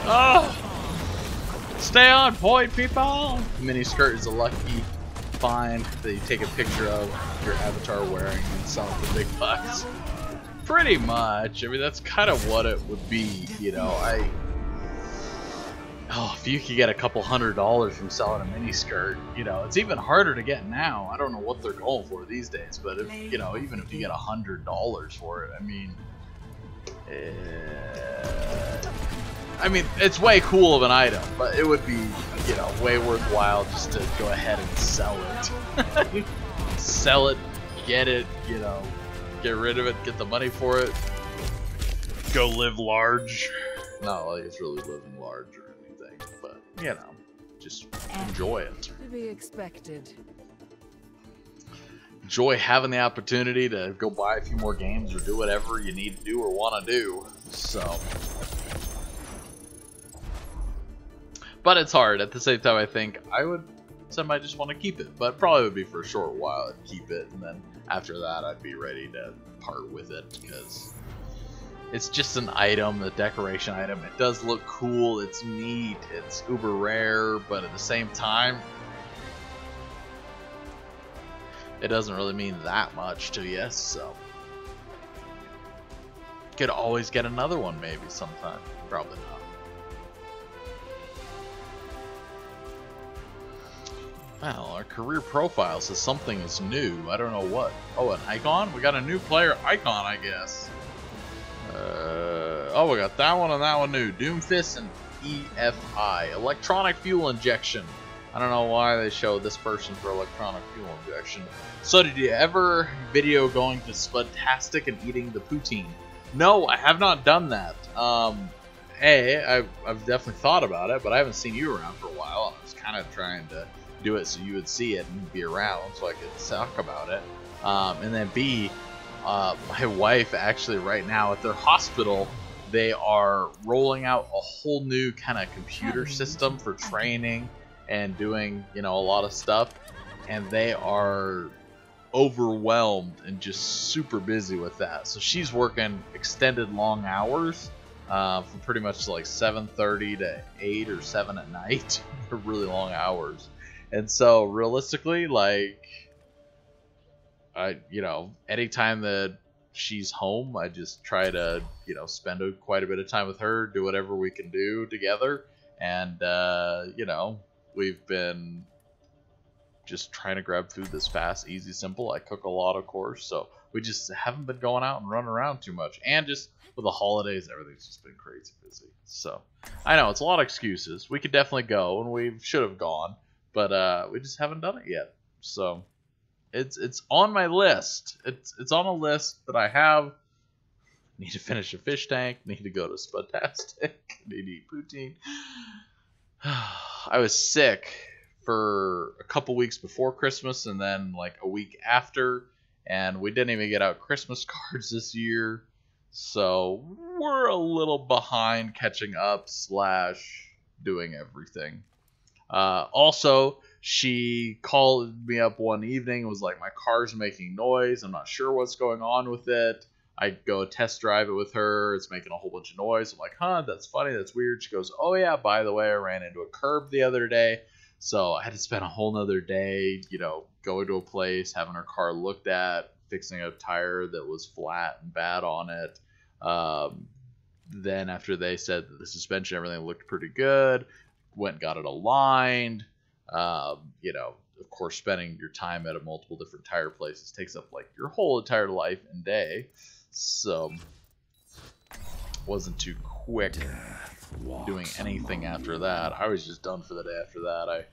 Oh! Stay on point, people! The miniskirt is a lucky find that you take a picture of your avatar wearing and sell it for big bucks. Pretty much. I mean, that's kind of what it would be, you know. If you could get a couple $100 from selling a miniskirt, you know, it's even harder to get now. I don't know what they're going for these days, but if, you know, even if you get $100 for it, I mean, it's way cool of an item, but it would be, you know, way worthwhile just to go ahead and sell it. Sell it, get it, you know, get rid of it, get the money for it, go live large. Not like it's really living large or anything, but, you know, just enjoy it. To be expected. Enjoy having the opportunity to go buy a few more games or do whatever you need to do or want to do, so... But it's hard. At the same time, I think I would just want to keep it. But probably would be for a short while I'd keep it. And then after that, I'd be ready to part with it. Because it's just an item, a decoration item. It does look cool. It's neat. It's uber rare. But at the same time, it doesn't really mean that much to you. So could always get another one maybe sometime. Probably not. Well, our career profile says something is new. I don't know what. Oh, an icon? We got a new player icon, I guess. Oh, we got that one and that one new. Doomfist and EFI. Electronic fuel injection. I don't know why they showed this person for electronic fuel injection. So, did you ever video going to Spudtastic and eating the poutine? No, I have not done that. I've definitely thought about it, but I haven't seen you around for a while. I was kind of trying to do it so you would see it and be around so I could talk about it. And then B, my wife actually right now at their hospital, they are rolling out a whole new kind of computer system for training and doing, you know, a lot of stuff. And they are overwhelmed and just super busy with that. So she's working extended long hours from pretty much like 7:30 to 8 or 7 at night. They're really long hours. And so, realistically, like, anytime that she's home, I just try to, spend quite a bit of time with her, do whatever we can do together. And, we've been just trying to grab food that's fast, easy, simple. I cook a lot, of course, so we just haven't been going out and running around too much. And just with the holidays, everything's just been crazy busy. So I know it's a lot of excuses. We could definitely go, and we should have gone, but we just haven't done it yet. So it's on my list. It's on a list that I have. Need to finish a fish tank. Need to go to Sputastic. Need to eat poutine. I was sick for a couple weeks before Christmas and then like a week after, and we didn't even get out Christmas cards this year, so we're a little behind catching up / doing everything. Also, she called me up one evening and was like, my car's making noise, I'm not sure what's going on with it. I go test drive it with her. It's making a whole bunch of noise. I'm like, huh, that's funny. That's weird. She goes, oh, yeah, by the way, I ran into a curb the other day. So I had to spend a whole nother day, going to a place, having her car looked at, fixing a tire that was flat and bad on it. Then after they said that the suspension, everything looked pretty good, went and got it aligned. Of course, spending your time at multiple different tire places takes up like your whole entire life and day. So wasn't too quick doing anything after that. I was just done for the day after that.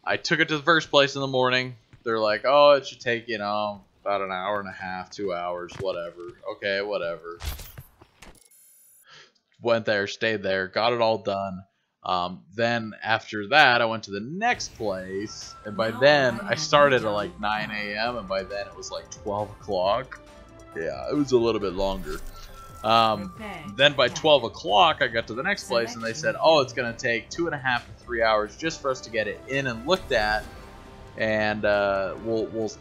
I took it to the first place in the morning. They're like, oh, it should take, about an hour and a half, 2 hours, whatever. Okay, whatever. Went there, stayed there, got it all done. Then after that, I went to the next place, and by then I started at like 9 a.m. and by then it was like 12 o'clock. Yeah, it was a little bit longer. Then by 12 o'clock, I got to the next place, and they said, oh, it's going to take 2.5 to 3 hours just for us to get it in and looked at, and we'll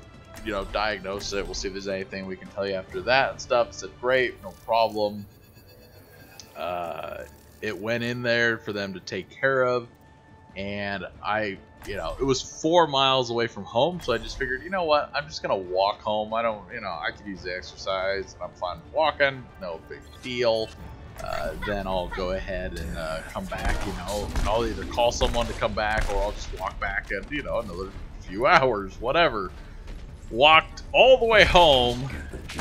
diagnose it. We'll see if there's anything we can tell you after that and stuff. I said, great, no problem. It went in there for them to take care of, and it was 4 miles away from home, so I just figured, you know what, I'm just gonna walk home. I don't, I could use the exercise, and I'm fine with walking, no big deal. Then I'll go ahead and come back, I'll either call someone to come back, or I'll just walk back and, another few hours, whatever. Walked all the way home,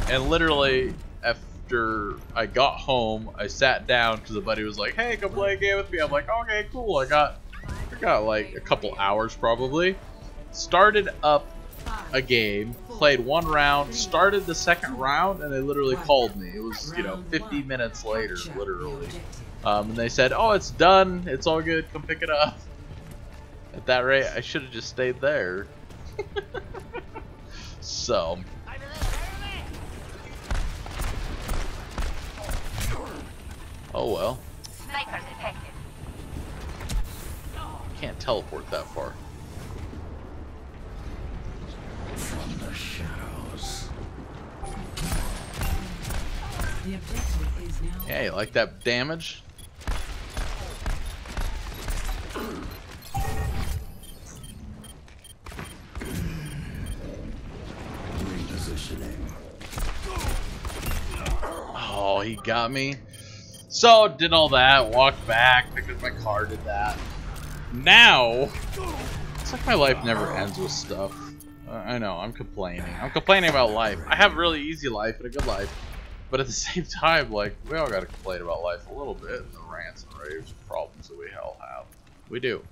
and literally, after I got home, I sat down because a buddy was like, hey, come play a game with me. I'm like, okay, cool. I got like a couple hours probably. Started up a game, played one round, started the second round, and they literally called me. It was, 50 minutes later, literally. And they said, oh, it's done. It's all good. Come pick it up. At that rate, I should have just stayed there. So... oh well. Sniper detected. Can't teleport that far. From the shadows. The objective is now. Yeah, you like that damage? Repositioning. Oh, he got me. So, did all that, walked back, picked up my car, did that. Now, it's like my life never ends with stuff. I know, I'm complaining. I'm complaining about life. I have a really easy life and a good life. But at the same time, like, we all gotta complain about life a little bit. And the rants and raves and problems that we all have. We do.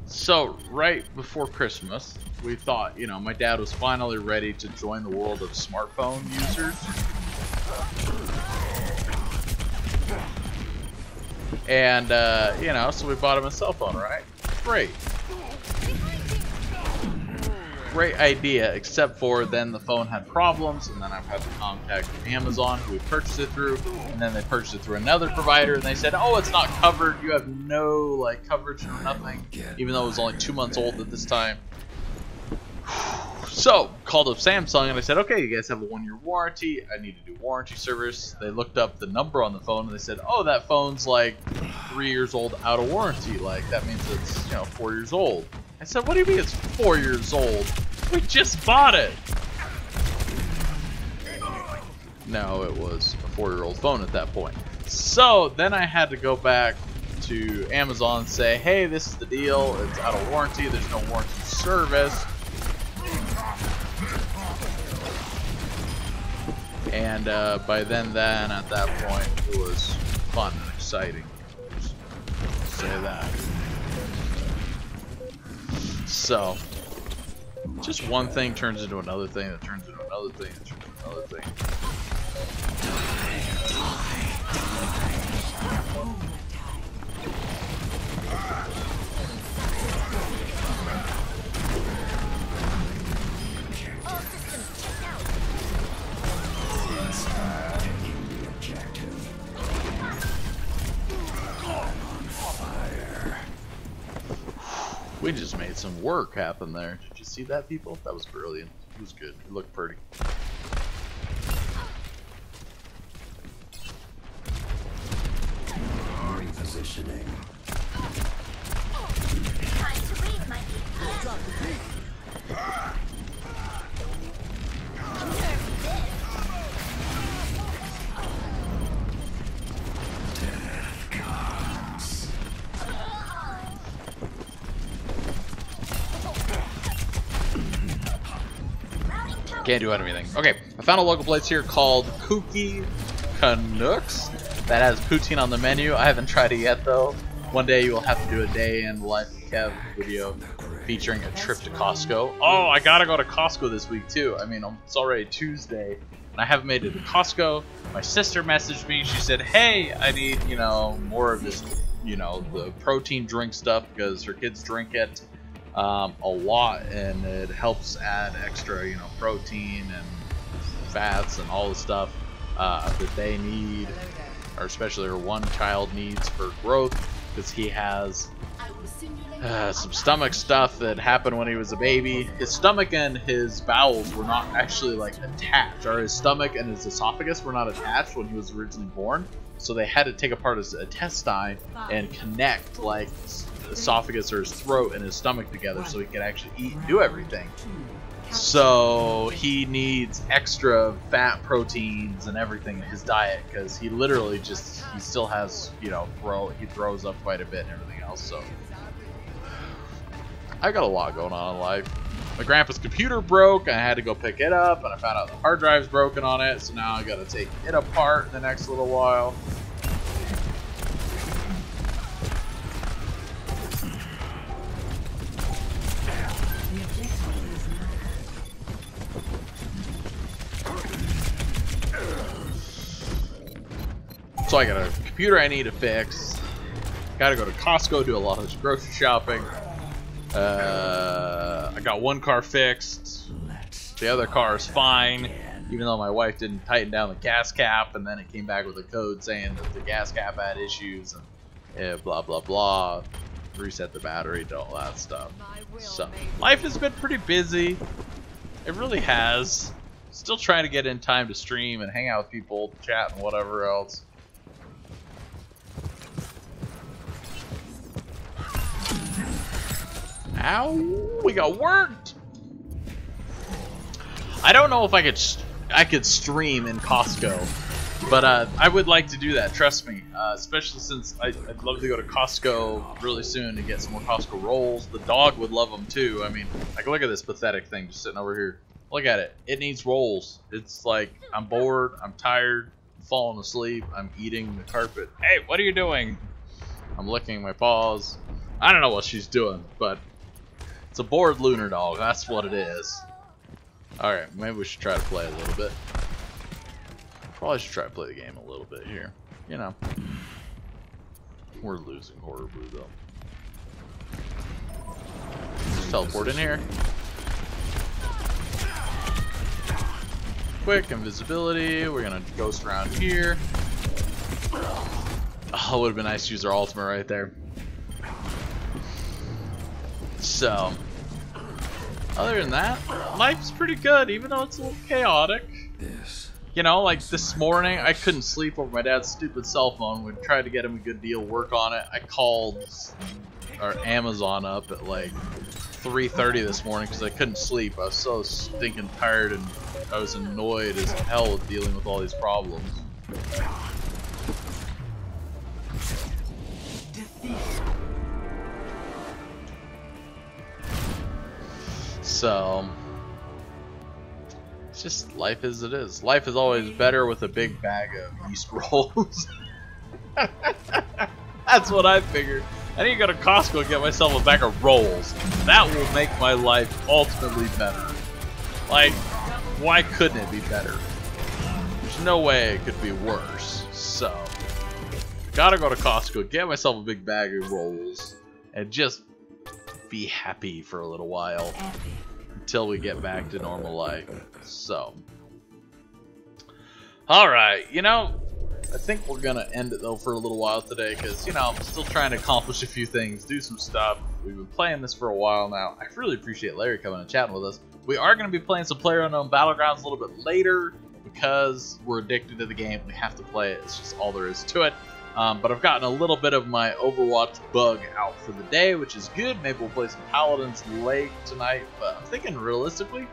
So, right before Christmas, we thought, my dad was finally ready to join the world of smartphone users. And, so we bought him a cell phone, right? Great. Great idea, except for then the phone had problems, and then I've had to contact Amazon, who we purchased it through, and then they purchased it through another provider, and they said, oh, it's not covered, you have no, coverage or nothing, even though it was only 2 months old at this time. So, called up Samsung, and I said, okay, you guys have a 1-year warranty, I need to do warranty service. They looked up the number on the phone, and they said, oh, that phone's 3 years old out of warranty, that means it's, 4 years old. I said, what do you mean it's 4 years old? We just bought it! No, it was a 4-year-old phone at that point. So then I had to go back to Amazon and say, hey, this is the deal. It's out of warranty. There's no warranty service. And by then at that point, it was fun and exciting. Just say that. So, just one thing turns into another thing that turns into another thing that turns into another thing. We just made some work happen there. Did you see that, people? That was brilliant. It was good. It looked pretty. Repositioning. Time to read my Can't do anything. Okay, I found a local place here called Kooky Canucks that has poutine on the menu. I haven't tried it yet though. One day you will have to do a day in the life of Kev video featuring a trip to Costco. Oh, I gotta go to Costco this week too. I mean, it's already Tuesday and I haven't made it to Costco. My sister messaged me. She said, hey, I need, you know, more of this, you know, the protein drink stuff because her kids drink it a lot and it helps add extra, you know, protein and fats and all the stuff that they need, or especially her one child needs for growth, because he has some stomach stuff that happened when he was a baby. His stomach and his bowels were not actually like attached, or his stomach and his esophagus were not attached when he was originally born, so they had to take apart his intestine and connect like esophagus or his throat and his stomach together so he could actually eat and do everything. So he needs extra fat, proteins and everything in his diet because he literally just, he still has, you know, he throws up quite a bit and everything else. So I got a lot going on in life. My grandpa's computer broke, I had to go pick it up, and I found out the hard drive's broken on it, so now I gotta take it apart in the next little while. So I got a computer I need to fix. Gotta go to Costco, do a lot of this grocery shopping. I got one car fixed. The other car is fine, even though my wife didn't tighten down the gas cap, and then it came back with a code saying that the gas cap had issues and blah blah blah. Reset the battery, do all that stuff. So life has been pretty busy. It really has. Still trying to get in time to stream and hang out with people, chat and whatever else. Ow, we got worked. I don't know if I could stream in Costco, but I would like to do that, trust me, especially since I'd love to go to Costco really soon to get some more Costco rolls. The dog would love them too. I mean, like, look at this pathetic thing just sitting over here. Look at it. It needs rolls. It's like, I'm bored, I'm tired, I'm falling asleep, I'm eating the carpet. Hey, what are you doing? I'm licking my paws. I don't know what she's doing, but it's a bored lunar dog, that's what it is. Alright, maybe we should try to play a little bit. Probably should try to play the game a little bit here. You know. We're losing horribly though. Just teleport in here. Quick invisibility. We're gonna ghost around here. Oh, it would have been nice to use our ultimate right there. So, other than that, life's pretty good, even though it's a little chaotic. You know, like this morning, I couldn't sleep over my dad's stupid cell phone. We tried to get him a good deal, work on it. I called our Amazon up at like 3:30 this morning because I couldn't sleep. I was so stinking tired and I was annoyed as hell with dealing with all these problems. So, it's just life as it is. Life is always better with a big bag of yeast rolls. That's what I figured. I need to go to Costco and get myself a bag of rolls. That will make my life ultimately better. Like, why couldn't it be better? There's no way it could be worse. So, gotta go to Costco, get myself a big bag of rolls, and just be happy for a little while until we get back to normal life. So, alright, you know, I think we're gonna end it though for a little while today because, you know, I'm still trying to accomplish a few things, do some stuff. We've been playing this for a while now. I really appreciate Larry coming and chatting with us. We are going to be playing some PlayerUnknown Battlegrounds a little bit later because we're addicted to the game. We have to play it. It's just all there is to it. But I've gotten a little bit of my Overwatch bug out for the day, which is good. Maybe we'll play some Paladins Look tonight. But I'm thinking realistically,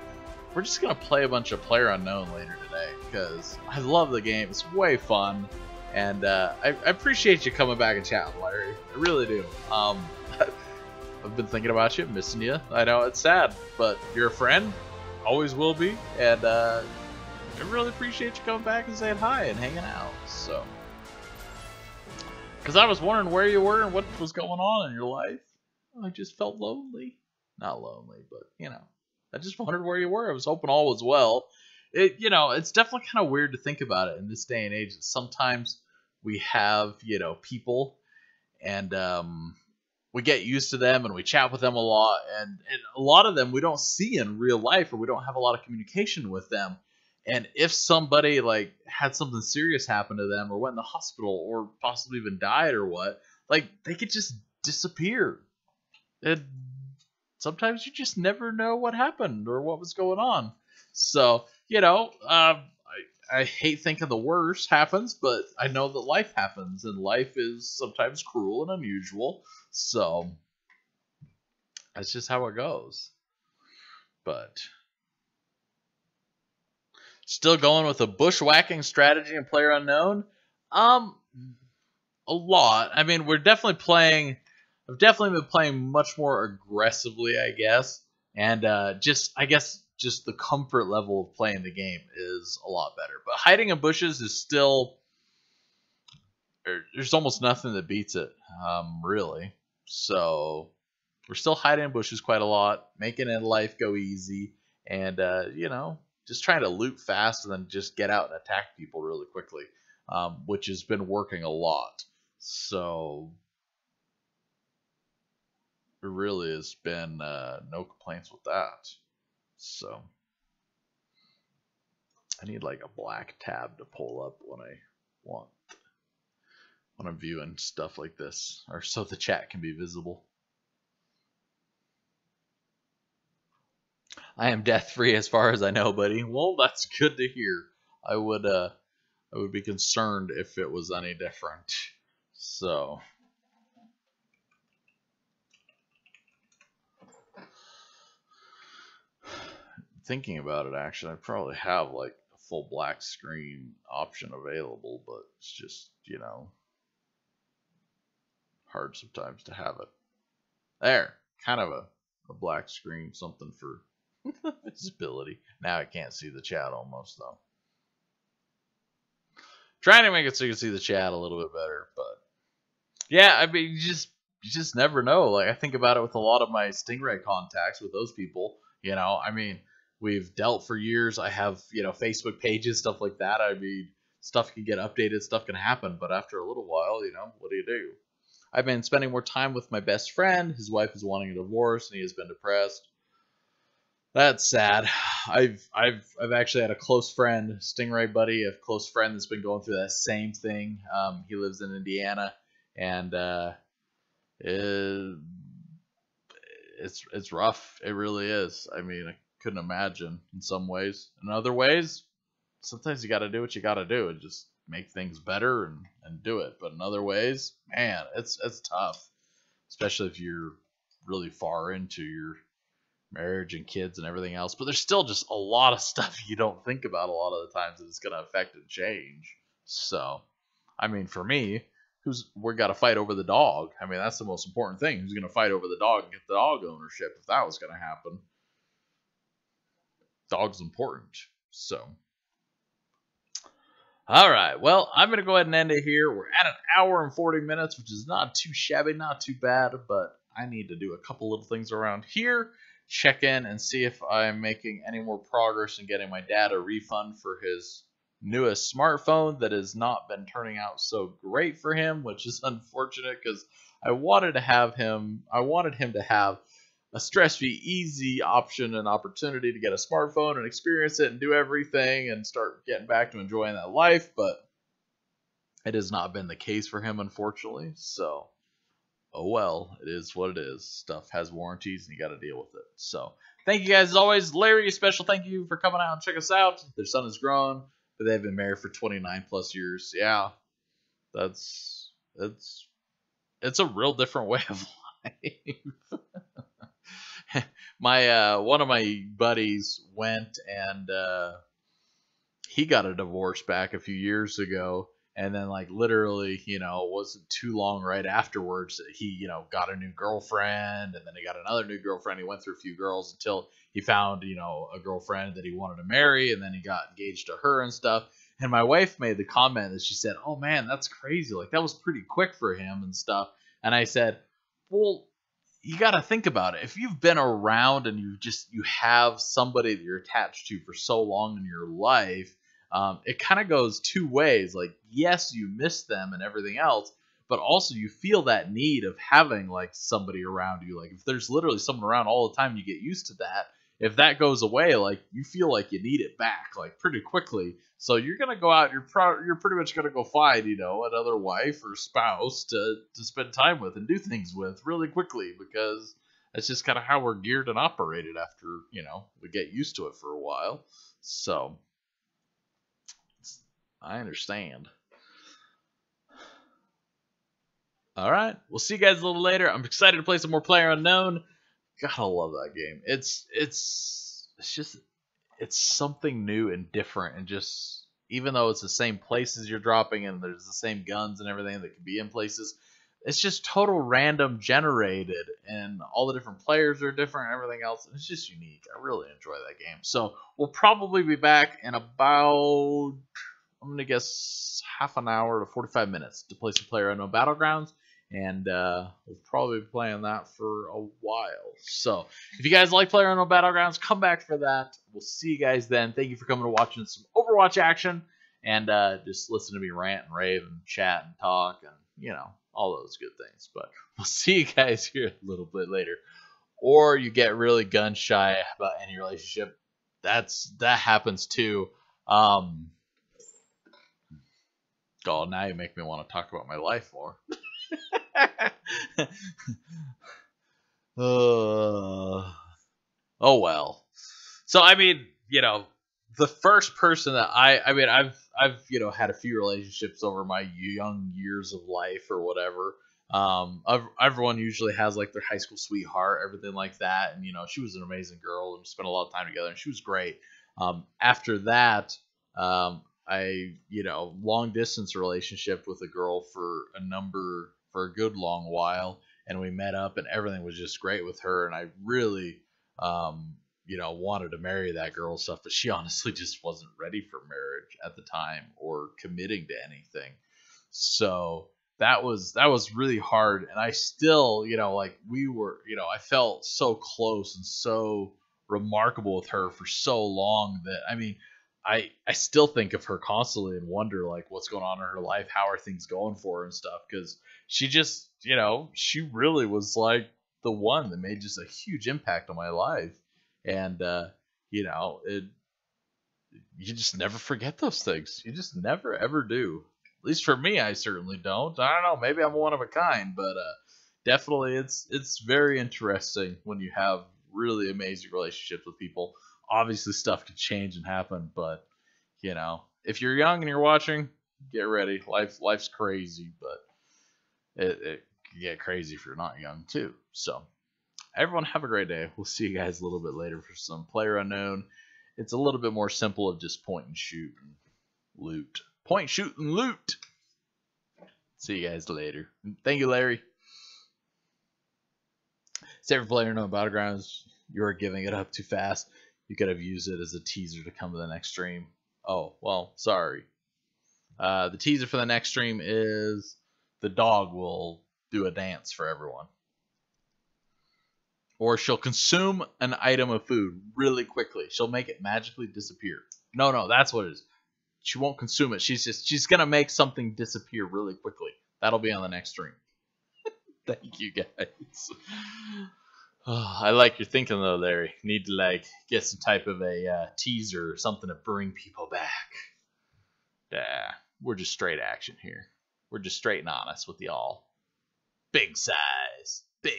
we're just going to play a bunch of PlayerUnknown later today because I love the game. It's way fun. And I appreciate you coming back and chatting, Larry. I really do. I've been thinking about you, missing you. I know it's sad, but you're a friend. Always will be. And I really appreciate you coming back and saying hi and hanging out. So, because I was wondering where you were and what was going on in your life. I just felt lonely. Not lonely, but, you know, I just wondered where you were. I was hoping all was well. You know, it's definitely kind of weird to think about it in this day and age. Sometimes we have, you know, people and we get used to them and we chat with them a lot. And a lot of them we don't see in real life or we don't have a lot of communication with them. And if somebody like had something serious happen to them or went in the hospital or possibly even died or what, like they could just disappear. And sometimes you just never know what happened or what was going on. So, you know, I hate thinking the worst happens, but I know that life happens and life is sometimes cruel and unusual. So that's just how it goes. But still going with a bushwhacking strategy in PlayerUnknown. A lot. I mean, we're definitely playing. I've definitely been playing much more aggressively, I guess, and just the comfort level of playing the game is a lot better. But hiding in bushes is still. There's almost nothing that beats it, really. So we're still hiding in bushes quite a lot, making it life go easy, and you know, just trying to loot fast and then just get out and attack people really quickly, which has been working a lot. So there really has been no complaints with that. So I need like a black tab to pull up when I'm viewing stuff like this, or so the chat can be visible. I am death free as far as I know, buddy. Well, that's good to hear. I would be concerned if it was any different. So thinking about it, actually, I probably have like a full black screen option available, but it's just, you know, hard sometimes to have it. There, kind of a black screen, something for visibility. Now I can't see the chat almost though. Trying to make it so you can see the chat a little bit better, but yeah, I mean, you just never know. Like I think about it with a lot of my Stingray contacts with those people. You know, I mean, we've dealt for years. I have, you know, Facebook pages, stuff like that. I mean, stuff can get updated, stuff can happen, but after a little while, you know, what do you do? I've been spending more time with my best friend. His wife is wanting a divorce, and he has been depressed. That's sad. I've actually had a close friend, Stingray buddy, a close friend that's been going through that same thing. He lives in Indiana, and it's rough. It really is. I mean, I couldn't imagine in some ways. In other ways, sometimes you got to do what you got to do and just make things better and do it. But in other ways, man, it's tough, especially if you're really far into marriage and kids and everything else, but there's still just a lot of stuff you don't think about a lot of the times that it's going to affect and change. So, I mean, for me, we got to fight over the dog. I mean, that's the most important thing. Who's going to fight over the dog and get the dog ownership if that was going to happen? Dog's important. So, all right. Well, I'm going to go ahead and end it here. We're at an hour and 40 minutes, which is not too shabby, not too bad, but I need to do a couple little things around here. Check in and see if I'm making any more progress in getting my dad a refund for his newest smartphone that has not been turning out so great for him, which is unfortunate because I wanted him to have a stress-free, easy option and opportunity to get a smartphone and experience it and do everything and start getting back to enjoying that life, but it has not been the case for him, unfortunately. So, oh well, it is what it is. Stuff has warranties and you got to deal with it. So, thank you guys as always. Larry, a special thank you for coming out and check us out. Their son is grown, but they've been married for 29 plus years. Yeah, it's a real different way of life. One of my buddies went and he got a divorce back a few years ago, and then like literally, wasn't too long right afterwards that he, got a new girlfriend, and then he got another new girlfriend. He went through a few girls until he found, a girlfriend that he wanted to marry, and then he got engaged to her and stuff. And my wife made the comment that she said, "Oh man, that's crazy. Like that was pretty quick for him and stuff." And I said, "Well, you got to think about it. If you've been around and you have somebody that you're attached to for so long in your life, it kind of goes two ways. Like, yes, you miss them and everything else, but also you feel that need of having like somebody around you. Like if there's literally someone around all the time, you get used to that. If that goes away, like you feel like you need it back like pretty quickly. So you're gonna go out. You're pretty much gonna go find another wife or spouse to spend time with and do things with really quickly, because that's just kind of how we're geared and operated after we get used to it for a while. So I understand. All right, we'll see you guys a little later. I'm excited to play some more PlayerUnknown. Gotta love that game. It's something new and different, and just even though it's the same places you're dropping and there's the same guns and everything that can be in places, it's just total random generated, and all the different players are different and everything else. It's just unique. I really enjoy that game. So we'll probably be back in about, I'm gonna guess, half an hour to 45 minutes to play some PlayerUnknown Battlegrounds. And we'll probably be playing that for a while. So if you guys like PlayerUnknown Battlegrounds, come back for that. We'll see you guys then. Thank you for coming to watching some Overwatch action. And just listen to me rant and rave and chat and talk and, all those good things. But we'll see you guys here a little bit later. Or you get really gun shy about any relationship. That happens too. God, now you make me want to talk about my life more. Oh well. So I mean, the first person that I've had a few relationships over my young years of life or whatever. Everyone usually has like their high school sweetheart, everything like that, and she was an amazing girl and spent a lot of time together, and she was great. After that, I long distance relationship with a girl for a good long while, and we met up and everything was just great with her, and I really wanted to marry that girl and stuff, but she honestly just wasn't ready for marriage at the time or committing to anything. So that was really hard, and I still I felt so close and so remarkable with her for so long that I still think of her constantly and wonder like what's going on in her life, how are things going for her and stuff, because she just she really was like the one that made just a huge impact on my life. And you just never forget those things. You just never ever do. At least for me, I certainly don't. I don't know, maybe I'm one of a kind, but definitely it's very interesting when you have really amazing relationships with people. Obviously stuff can change and happen, but if you're young and you're watching, get ready. Life's crazy, but it can get crazy if you're not young too. So everyone have a great day. We'll see you guys a little bit later for some Player Unknown. It's a little bit more simple of just point and shoot and loot. Point, shoot, and loot. See you guys later. Thank you, Larry. Save for Player Unknown Battlegrounds. You are giving it up too fast. You could have used it as a teaser to come to the next stream. Oh, well, sorry. The teaser for the next stream is the dog will do a dance for everyone. Or she'll consume an item of food really quickly. She'll make it magically disappear. No, that's what it is. She won't consume it. She's gonna make something disappear really quickly. That'll be on the next stream. Thank you guys. Oh, I like your thinking though, Larry. Need to get some type of a teaser or something to bring people back. Yeah, we're just straight action here. We're just straight and honest with y'all. Big size, big.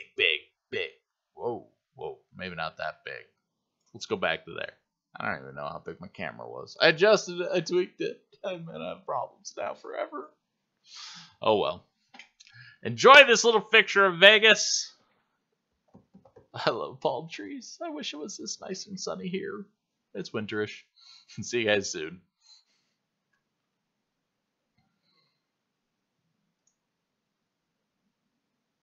Whoa, maybe not that big. Let's go back to there. I don't even know how big my camera was. I adjusted it, I tweaked it. I'm gonna have problems now forever. Oh well. Enjoy this little picture of Vegas. I love palm trees. I wish it was this nice and sunny here. It's winterish. See you guys soon.